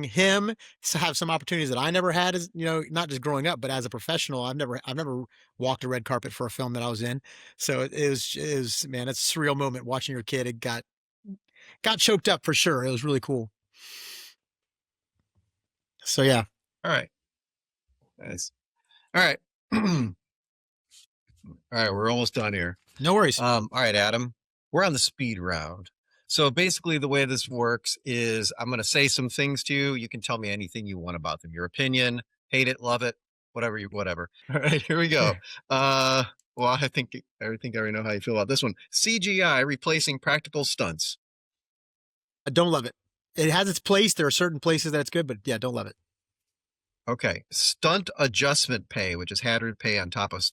him have some opportunities that I never had, as not just growing up, but as a professional. I've never walked a red carpet for a film that I was in. So it was man, it's a surreal moment watching your kid. It got choked up for sure. It was really cool. So yeah. All right. Nice. All right. All right. We're almost done here. No worries. All right, Adam, we're on the speed round. So basically the way this works is I'm going to say some things to you. You can tell me anything you want about them. Your opinion, hate it, love it, whatever. All right, here we go. Well, I think I already know how you feel about this one. CGI replacing practical stunts. I don't love it. It has its place. There are certain places that it's good, but yeah, don't love it. Okay. Stunt adjustment pay, which is hazard pay on top of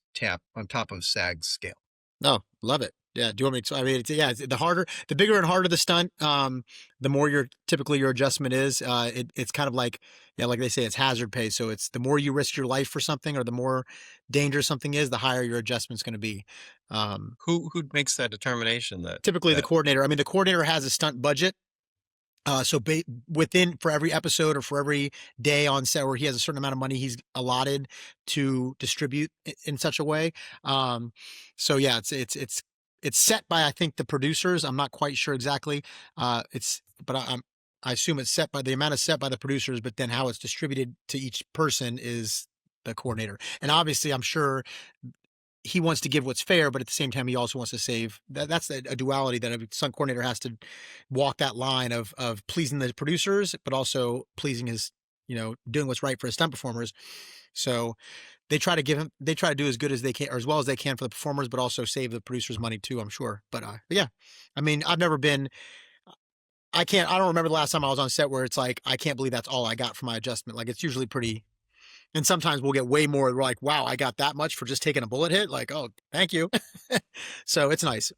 SAG scale. No, love it. Yeah. Do you want me to? I mean, the bigger and harder the stunt, the more typically your adjustment is. It's kind of like, yeah, like they say, it's hazard pay. So it's the more you risk your life for something, or the more dangerous something is, the higher your adjustment's going to be. Who makes that determination? Typically the coordinator. I mean, the coordinator has a stunt budget. So for every episode or for every day on set where he has a certain amount of money he's allotted to distribute in such a way. So yeah, it's set by, I think, the producers. I'm not quite sure exactly. I assume it's set by the amount is set by the producers, but then how it's distributed to each person is the coordinator. And obviously, I'm sure he wants to give what's fair, but at the same time, he also wants to save. That's a duality that a stunt coordinator has to walk that line of pleasing the producers, but also pleasing his, doing what's right for his stunt performers. So they try to do as good as they can, or as well as they can for the performers, but also save the producers money too, I'm sure. But yeah, I mean, I don't remember the last time I was on set where it's like, I can't believe that's all I got for my adjustment. Like, it's usually pretty And sometimes we'll get way more. We're like, wow, I got that much for just taking a bullet hit. Like, oh, thank you. So it's nice.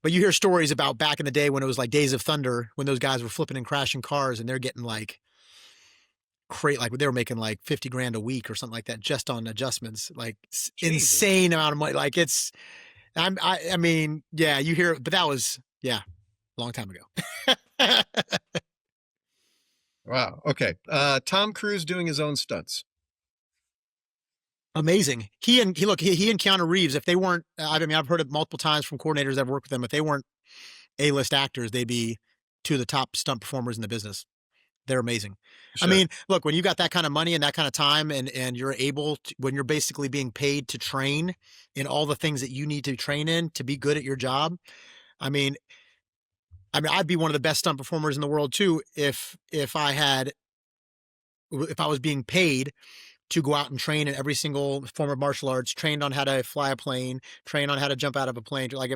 But you hear stories about back in the day when it was like Days of Thunder, when those guys were flipping and crashing cars and they're getting like like they were making like 50 grand a week or something like that just on adjustments, like Jesus. insane amount of money. Like I mean, yeah, you hear, but that was, yeah, a long time ago. Wow. Okay. Tom Cruise doing his own stunts. Amazing. He and Keanu Reeves, if they weren't, I mean, I've heard it multiple times from coordinators that have worked with them. If they weren't A-list actors, they'd be two of the top stunt performers in the business. They're amazing. I Sure. mean, look, when you got that kind of money and that kind of time and you're able to, when you're basically being paid to train in all the things that you need to train in to be good at your job. I mean, I'd be one of the best stunt performers in the world too if I was being paid to go out and train in every single form of martial arts, trained on how to fly a plane, trained on how to jump out of a plane. Like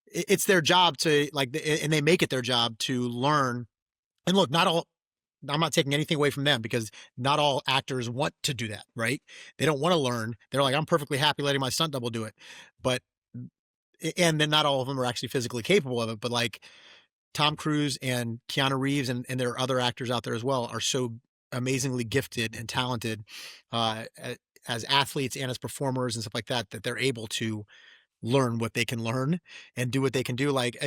it's their job to like, and they make it their job to learn. And look, not all, I'm not taking anything away from them because not all actors want to do that, right? They don't want to learn. They're like, I'm perfectly happy letting my stunt double do it. But, and then not all of them are actually physically capable of it. But like Tom Cruise and Keanu Reeves, and there are other actors out there as well, are so amazingly gifted and talented uh, as athletes and as performers and stuff like that, that they're able to learn what they can learn and do what they can do. Like,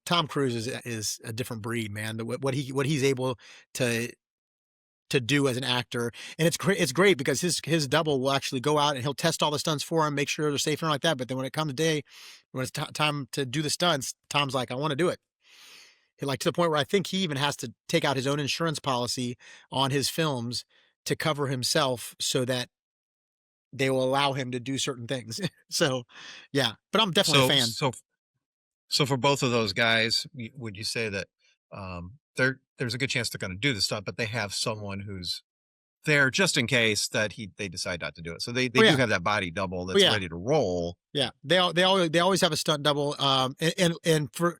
Tom Cruise is a different breed, man. What he's able to do as an actor. And it's great because his double will actually go out and he'll test all the stunts for him, make sure they're safe and like that. But then when it comes day, when it's time to do the stunts, Tom's like, I want to do it. Like to the point where I think he even has to take out his own insurance policy on his films to cover himself so that they will allow him to do certain things. So, yeah, but I'm definitely a So, fan. so, so for both of those guys, would you say that there's a good chance they're going to do the stunt, but they have someone who's there just in case that they decide not to do it. So they Oh do yeah, have that body double oh that's yeah, ready to roll. yeah. They always have a stunt double. And for,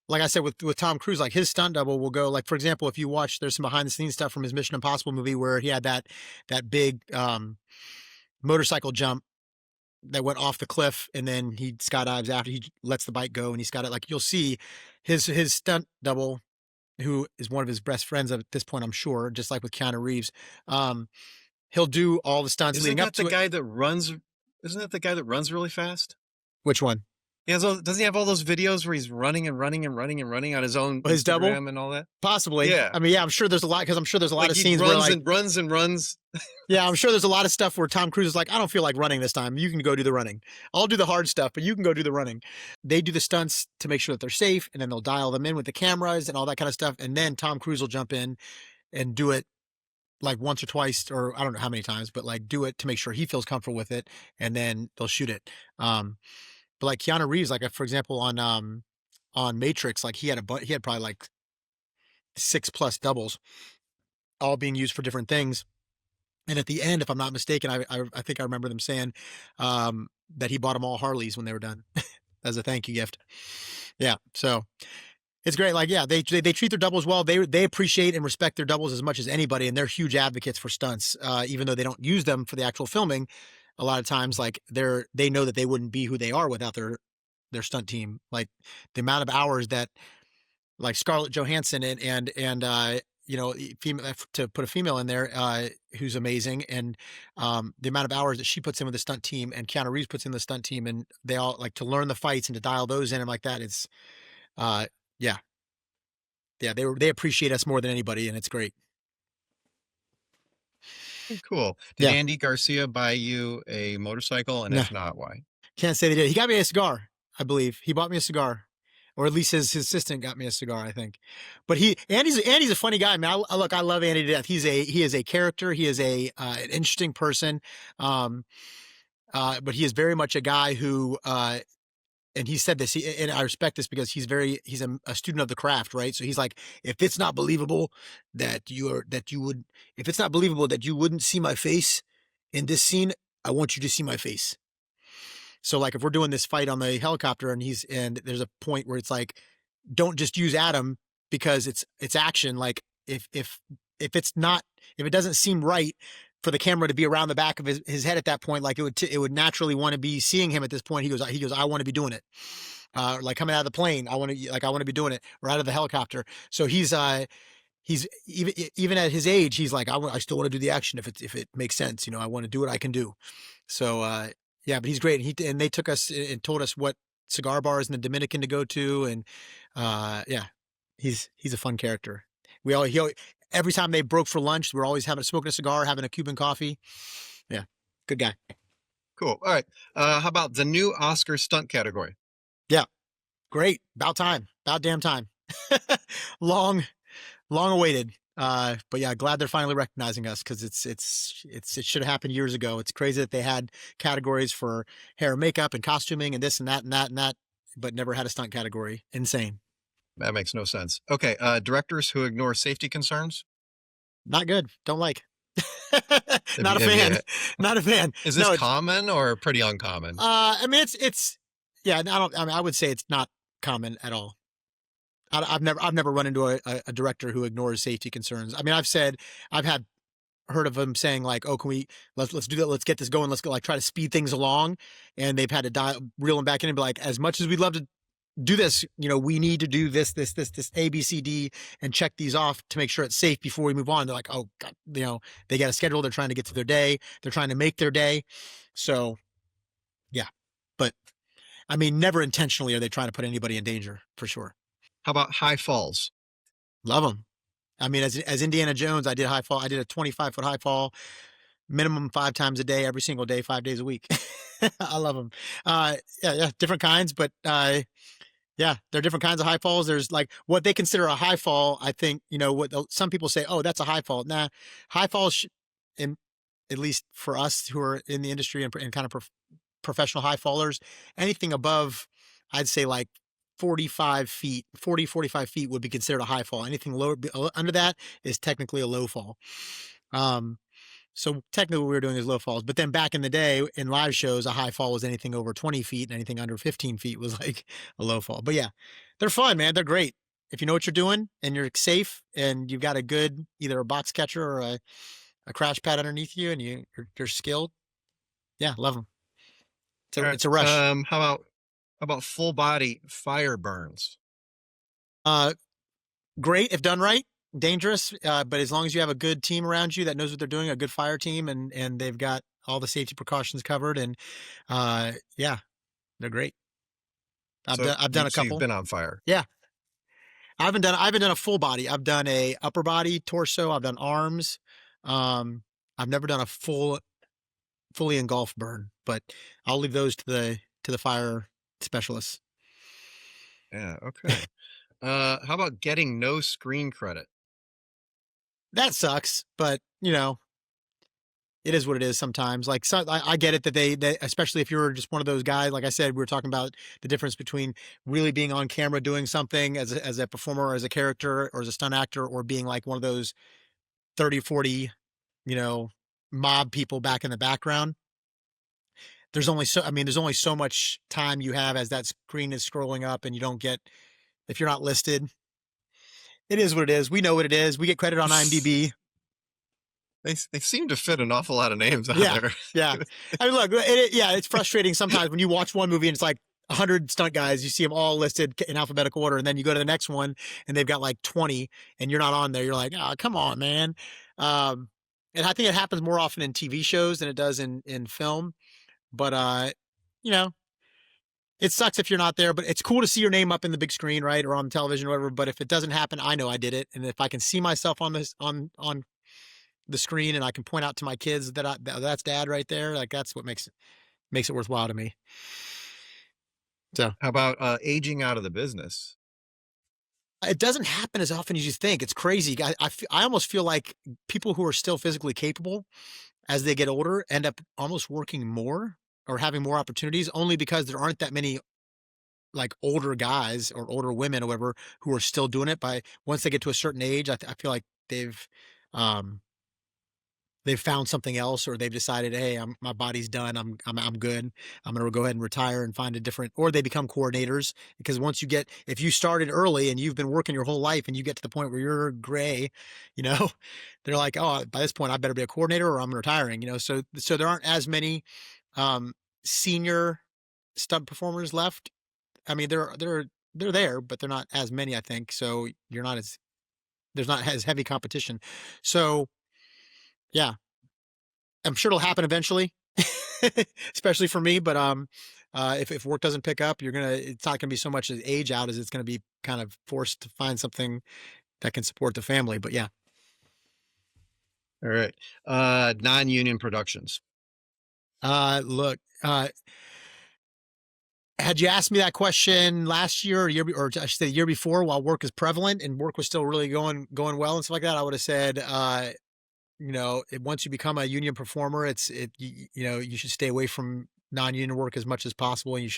like I said, with Tom Cruise, like his stunt double will go, like, for example, if you watch, there's some behind the scenes stuff from his Mission Impossible movie where he had that big motorcycle jump that went off the cliff and then he skydives after he lets the bike go and he skydives. Like you'll see his stunt double, who is one of his best friends at this point, I'm sure, just like with Keanu Reeves. Um, he'll do all the stunts Isn't leading up that the to it. guy that runs? Isn't that the guy that runs really fast? Which one? Yeah, doesn't he have all those videos where he's running and running and running and running on his own His double? Instagram and all that? Possibly. Yeah, I mean, yeah, I'm sure there's a lot, because I'm sure there's a lot like of he scenes where runs like, and runs and runs. yeah, I'm sure there's a lot of stuff where Tom Cruise is like, I don't feel like running this time. You can go do the running. I'll do the hard stuff, but you can go do the running. They do the stunts to make sure that they're safe, and then they'll dial them in with the cameras and all that kind of stuff. And then Tom Cruise will jump in and do it like once or twice, or I don't know how many times, but like do it to make sure he feels comfortable with it, and then they'll shoot it. But like Keanu Reeves, like for example on Matrix, like he had probably like 6+ doubles, all being used for different things. And at the end, if I'm not mistaken, I think I remember them saying that he bought them all Harleys when they were done as a thank you gift. Yeah, so it's great. Like, yeah, they treat their doubles well. They appreciate and respect their doubles as much as anybody, and they're huge advocates for stunts. Even though they don't use them for the actual filming, a lot of times, like they know that they wouldn't be who they are without their stunt team. Like the amount of hours that like Scarlett Johansson and female, to put a female in there who's amazing, and the amount of hours that she puts in with the stunt team and Keanu Reeves puts in the stunt team, and they all like to learn the fights and to dial those in and like that. It's uh, yeah, yeah, they appreciate us more than anybody, and it's great. Cool. Did Yeah, Andy Garcia buy you a motorcycle? And no, if not, why? can't say they did. He got me a cigar, I believe. He bought me a cigar. Or at least his assistant got me a cigar, I think. But Andy's a funny guy, man. I love Andy to death. He is a character. He is an interesting person. Um, but he is very much a guy who, and he said this, and I respect this because he's a student of the craft, right? So he's like, if it's not believable if it's not believable that you wouldn't see my face in this scene, I want you to see my face. So like if we're doing this fight on the helicopter and there's a point where it's like, don't just use Adam because it's action. Like if it doesn't seem right, for the camera to be around the back of his head at that point, like it would naturally want to be seeing him at this point. He goes, I want to be doing it. Like coming out of the plane, I want to be doing it, or out of the helicopter. So he's even at his age, he's like, I still want to do the action if it makes sense. I want to do what I can do. So yeah, but he's great. And they took us and told us what cigar bars in the Dominican to go to, and yeah, he's a fun character. Every time they broke for lunch, we're always smoking a cigar, having a Cuban coffee. Yeah, good guy. Cool. All right. How about the new Oscar stunt category? Yeah, great. About time. About damn time. long awaited. But yeah, glad they're finally recognizing us, because it should have happened years ago. It's crazy that they had categories for hair and makeup and costuming and this and that and that and that, but never had a stunt category. Insane. That makes no sense. Okay. Directors who ignore safety concerns? Not good. Don't like. Have Not a you- have you- fan. Not a fan. Is this No, common or pretty uncommon? I mean, it's yeah. I would say it's not common at all. I've never run into a director who ignores safety concerns. I mean, I've heard of them saying like, oh, let's do that. Let's get this going. Let's go, like, try to speed things along. And they've had to reel them back in and be like, as much as we'd love to do this, we need to do this, A, B, C, D, and check these off to make sure it's safe before we move on. They're like, oh God, they got a schedule. They're trying to get to their day. They're trying to make their day. So yeah, but I mean, never intentionally are they trying to put anybody in danger, for sure. How about high falls? Love them. I mean, as Indiana Jones, I did high fall. I did a 25-foot high fall, minimum 5 times a day, every single day, 5 days a week. I love them. Yeah, different kinds, but yeah, there are different kinds of high falls. There's like what they consider a high fall. I think, what some people say, oh, that's a high fall. Nah, high falls, at least for us who are in the industry and kind of professional high fallers, anything above, I'd say like 45 feet, 45 feet would be considered a high fall. Anything lower, under that is technically a low fall. So technically what we were doing is low falls, but then back in the day in live shows, a high fall was anything over 20 feet, and anything under 15 feet was like a low fall. But yeah, they're fun, man. They're great. If you know what you're doing and you're safe and you've got a good, either a box catcher or a crash pad underneath you, and you're skilled. Yeah. Love them. It's a rush. How about full body fire burns? Great if done right. Dangerous, but as long as you have a good team around you that knows what they're doing, a good fire team, and they've got all the safety precautions covered, and yeah, they're great. I've done a couple. So you've been on fire. Yeah, I haven't done a full body. I've done a upper body, torso. I've done arms. I've never done a fully engulfed burn, but I'll leave those to the fire specialists. Yeah. Okay. How about getting no screen credit? That sucks, but it is what it is sometimes. Like, so I get it that they, especially if you're just one of those guys, like I said, we were talking about the difference between really being on camera doing something as a performer, or as a character, or as a stunt actor, or being like one of those 30, 40, mob people back in the background. There's only so much time you have as that screen is scrolling up, and if you're not listed. It is what it is. We know what it is. We get credit on IMDb. They seem to fit an awful lot of names out there. Yeah. I mean, look, it's frustrating sometimes when you watch one movie and it's like 100 stunt guys. You see them all listed in alphabetical order, and then you go to the next one and they've got like 20, and you're not on there. You're like, oh, come on, man. And I think it happens more often in TV shows than it does in film. But it sucks if you're not there, but it's cool to see your name up in the big screen, right? Or on television or whatever. But if it doesn't happen, I know I did it. And if I can see myself on the screen, and I can point out to my kids that's dad right there, like that's what makes it worthwhile to me. So how about aging out of the business? It doesn't happen as often as you think. It's crazy. I almost feel like people who are still physically capable as they get older end up almost working more or having more opportunities, only because there aren't that many like older guys or older women or whatever who are still doing it. Once they get to a certain age, I feel like they've they've found something else, or they've decided, hey, my body's done. I'm good. I'm gonna go ahead and retire and find a different, or they become coordinators because once you get, if you started early and you've been working your whole life and you get to the point where you're gray, you know, they're like, oh, by this point I better be a coordinator or I'm retiring, you know. So there aren't as many um, senior stunt performers left. I mean, they're there, but they're not as many, I think. So you're not as there's not as heavy competition. So yeah, I'm sure it'll happen eventually, especially for me. But if work doesn't pick up, it's not gonna be so much as age out as it's gonna be kind of forced to find something that can support the family. But yeah, All right. Non-union productions. look, had you asked me that question last year or I should say the year before, while work is prevalent and work was still really going well and stuff like that, I would have said, once you become a union performer, you should stay away from non-union work as much as possible, and you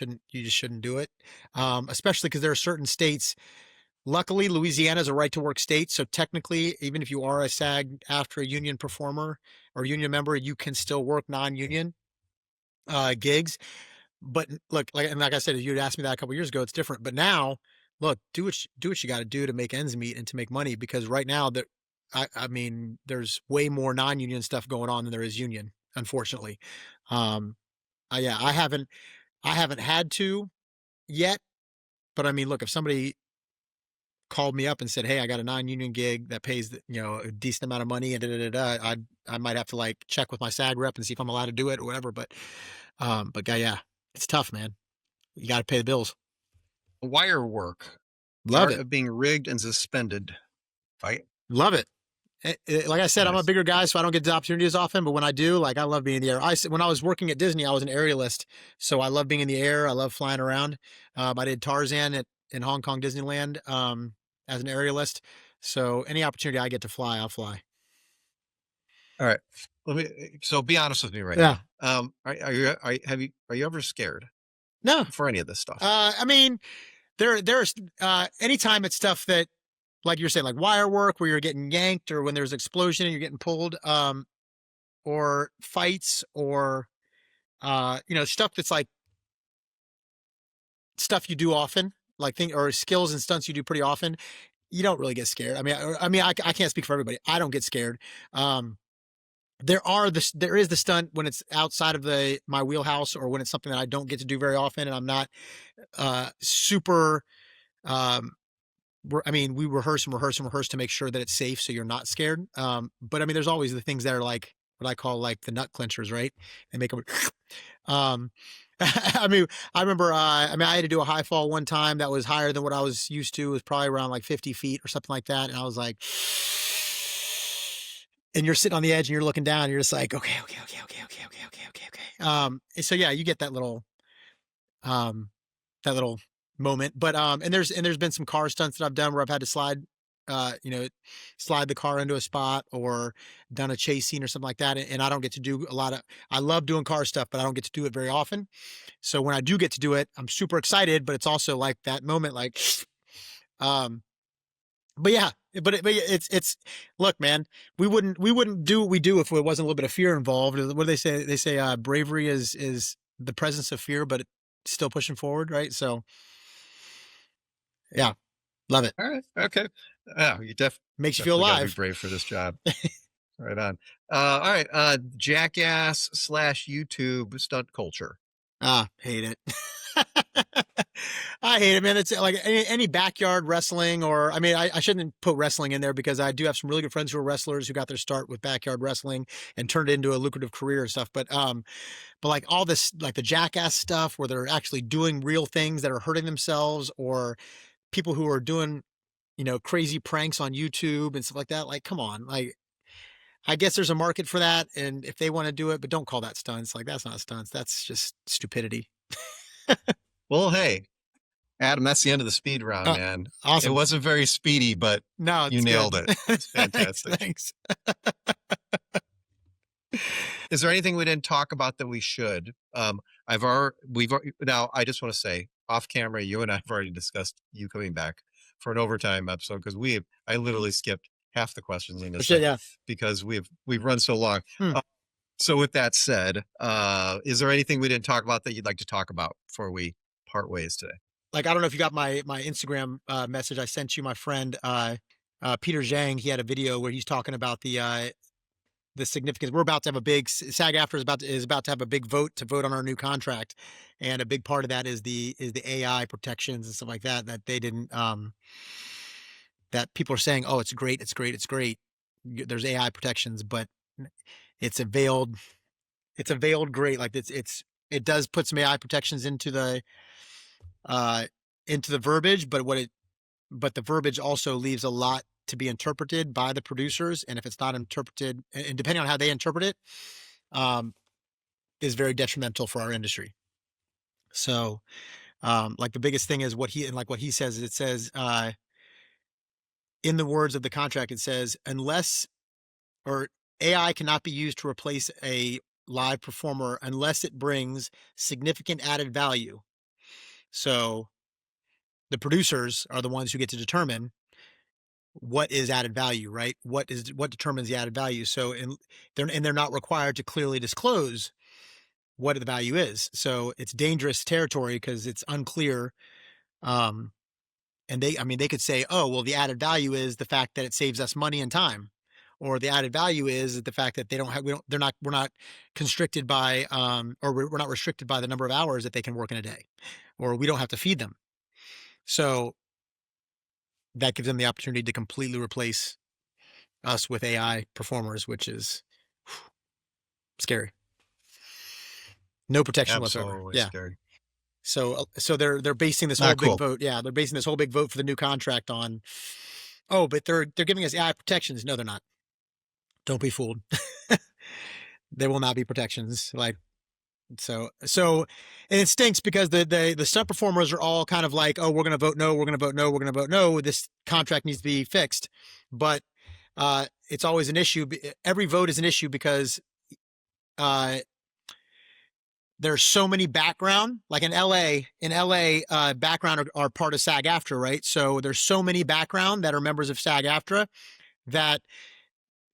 just shouldn't do it, especially because there are certain states. Luckily, Louisiana is a right to work state, so technically, even if you are a SAG-AFTRA union performer or union member, you can still work non-union gigs. But look, like I said, if you'd asked me that a couple years ago, it's different. But now, look, do what you got to do to make ends meet and to make money. Because right now, I mean, there's way more non-union stuff going on than there is union, unfortunately. Um, yeah, I haven't had to yet. But I mean, look, if somebody called me up and said, "Hey, I got a non-union gig that pays a decent amount of money," and I might have to like check with my SAG rep and see if I'm allowed to do it or whatever. But yeah, it's tough, man. You got to pay the bills. Wire work. The Love art it. of being rigged and suspended. Fight. Love it. Like I said, I'm a Nice. bigger guy, so I don't get the opportunities often. But when I do, like I love being in the air. When I was working at Disney, I was an aerialist, so I love being in the air. I love flying around. I did Tarzan in Hong Kong Disneyland as an aerialist. So any opportunity I get to fly, I'll fly. All right. So be honest with me right Yeah. now. Are you ever scared No. for any of this stuff? I mean, there's anytime it's stuff that, like you're saying, like wire work where you're getting yanked, or when there's an explosion and you're getting pulled, or fights, or stuff that's like stuff you do often, like or skills and stunts you do pretty often. You don't really get scared. I can't speak for everybody. I don't get scared. Um, there is the stunt when it's outside of my wheelhouse, or when it's something that I don't get to do very often, and I'm not super. Um, we rehearse and rehearse and rehearse to make sure that it's safe, so you're not scared. But I mean, there's always the things that are like what I call like the nut clinchers, right? They make them. Um, I remember. I had to do a high fall one time that was higher than what I was used to. It was probably around like 50 feet or something like that, and I was like, and you're sitting on the edge and you're looking down. And you're just like, okay, okay, okay, okay, okay, okay, okay, okay, okay. And so yeah, you get um, that little moment. But and there's been some car stunts that I've done where I've had to slide the car into a spot, or done a chase scene or something like that. And I don't get to do I love doing car stuff, but I don't get to do it very often. So when I do get to do it, I'm super excited, but it's also like that moment, like, um, but yeah, but it's look, man, we wouldn't do what we do if it wasn't a little bit of fear involved. What do they say? They say bravery is the presence of fear, but it's still pushing forward, right? So yeah, love it. All right. Okay. Yeah, you Makes you feel definitely gotta be alive. brave for this job. Right on. All right. Jackass / YouTube stunt culture. Hate it. I hate it, man. It's like any backyard wrestling, or I shouldn't put wrestling in there because I do have some really good friends who are wrestlers who got their start with backyard wrestling and turned it into a lucrative career and stuff. But like all this, like the jackass stuff where they're actually doing real things that are hurting themselves, or people who are doing, crazy pranks on YouTube and stuff like that. Like, come on. Like, I guess there's a market for that. And if they want to do it, but don't call that stunts. Like, that's not stunts. That's just stupidity. Well, hey, Adam, that's the end of the speed round, man. Awesome. It wasn't very speedy, but No, you nailed it. It's fantastic. Thanks. Is there anything we didn't talk about that we should? Now I just want to say off camera, you and I have already discussed you coming back for an overtime episode, because I literally skipped half the questions I'm going For to sure, say yeah. because we've run so long. Hmm. So with that said, is there anything we didn't talk about that you'd like to talk about before we part ways today? Like, I don't know if you got my Instagram message I sent you. My friend Peter Zhang, he had a video where he's talking about the significance. We're about to have a big SAG-AFTRA is about to have a big vote to vote on our new contract, and a big part of that is the AI protections and stuff like that that they didn't that people are saying, oh, it's great, it's great, it's great. There's AI protections, but it's a veiled great. Like it does put some AI protections uh into the verbiage, but the verbiage also leaves a lot to be interpreted by the producers, and if it's not interpreted, and depending on how they interpret it, um, is very detrimental for our industry. So, like the biggest thing is what he says. It says in the words of the contract, it says unless or AI cannot be used to replace a live performer unless it brings significant added value. So the producers are the ones who get to determine what is added value, right? What determines the added value. So they're not required to clearly disclose what the value is. So it's dangerous territory because it's unclear. Um, and they could say, oh, well, the added value is the fact that it saves us money and time, or the added value is the fact that we're not constricted by, or we're not restricted by the number of hours that they can work in a day, or we don't have to feed them. So that gives them the opportunity to completely replace us with AI performers, which is scary. No protection whatsoever. Absolutely Yeah. scary. So they're basing this Not whole big cool. vote. Yeah, they're basing this whole big vote for the new contract on, oh, but they're giving us AI protections. No, they're not. Don't be fooled. There will not be protections. Like so, and it stinks because the stunt performers are all kind of like, oh, we're going to vote no, we're going to vote no, we're going to vote no. This contract needs to be fixed, but it's always an issue. Every vote is an issue because there's so many background, like in LA, background are part of SAG-AFTRA, right? So there's so many background that are members of SAG-AFTRA that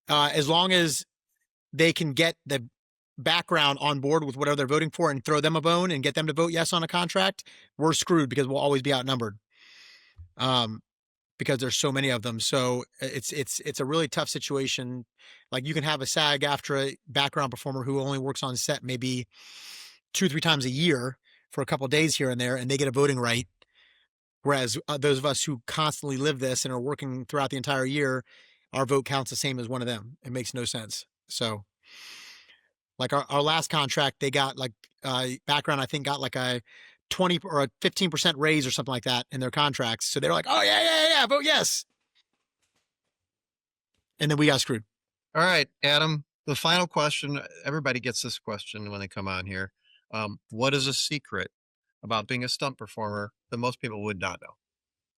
as long as they can get the background on board with whatever they're voting for and throw them a bone and get them to vote yes on a contract, we're screwed because we'll always be outnumbered. Because there's so many of them. So it's a really tough situation. Like you can have a SAG-AFTRA background performer who only works on set maybe 2-3 times a year for a couple of days here and there, and they get a voting right. Whereas those of us who constantly live this and are working throughout the entire year, our vote counts the same as one of them. It makes no sense. So like our last contract, they got like background, I think got like a 20 or a 15% raise or something like that in their contracts. So they're like, oh yeah, vote yes. And then we got screwed. All right, Adam, the final question. Everybody gets this question when they come on here. What is a secret about being a stunt performer that most people would not know?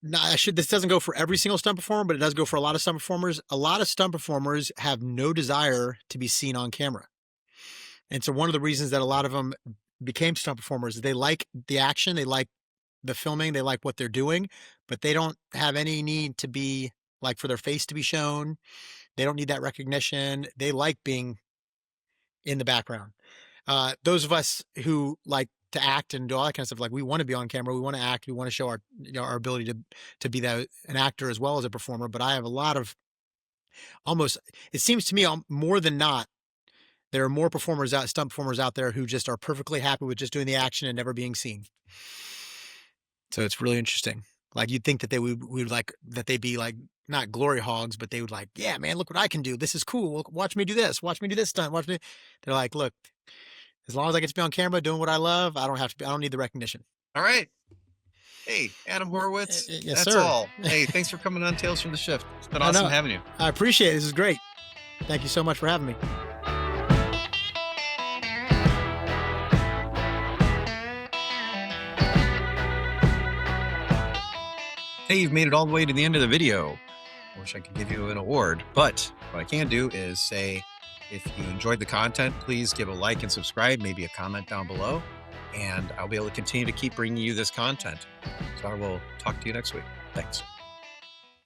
No, this doesn't go for every single stunt performer, but it does go for a lot of stunt performers. A lot of stunt performers have no desire to be seen on camera. And so one of the reasons that a lot of them became stunt performers is they like the action, they like the filming, they like what they're doing, but they don't have any need to be like for their face to be shown. They don't need that recognition. They like being in the background. Those of us who like to act and do all that kind of stuff, like we want to be on camera, we want to act, we want to show our our ability to be an actor as well as a performer. But I have a lot of it seems to me more than not, there are more stunt performers out there who just are perfectly happy with just doing the action and never being seen. So it's really interesting. Like you'd think that they would like that they'd be like not glory hogs, but they would like, yeah, man, look what I can do. This is cool. Watch me do this. Watch me do this stunt. Watch me. They're like, look, as long as I get to be on camera doing what I love, I don't need the recognition. All right. Hey, Adam Horwitz. Yes, that's sir. all. Hey, thanks for coming on Tales from the Shift. It's been awesome having you. I appreciate it. This is great. Thank you so much for having me. Hey, you've made it all the way to the end of the video. I wish I could give you an award, but what I can do is say, if you enjoyed the content, please give a like and subscribe, maybe a comment down below, and I'll be able to continue to keep bringing you this content. So I will talk to you next week. Thanks.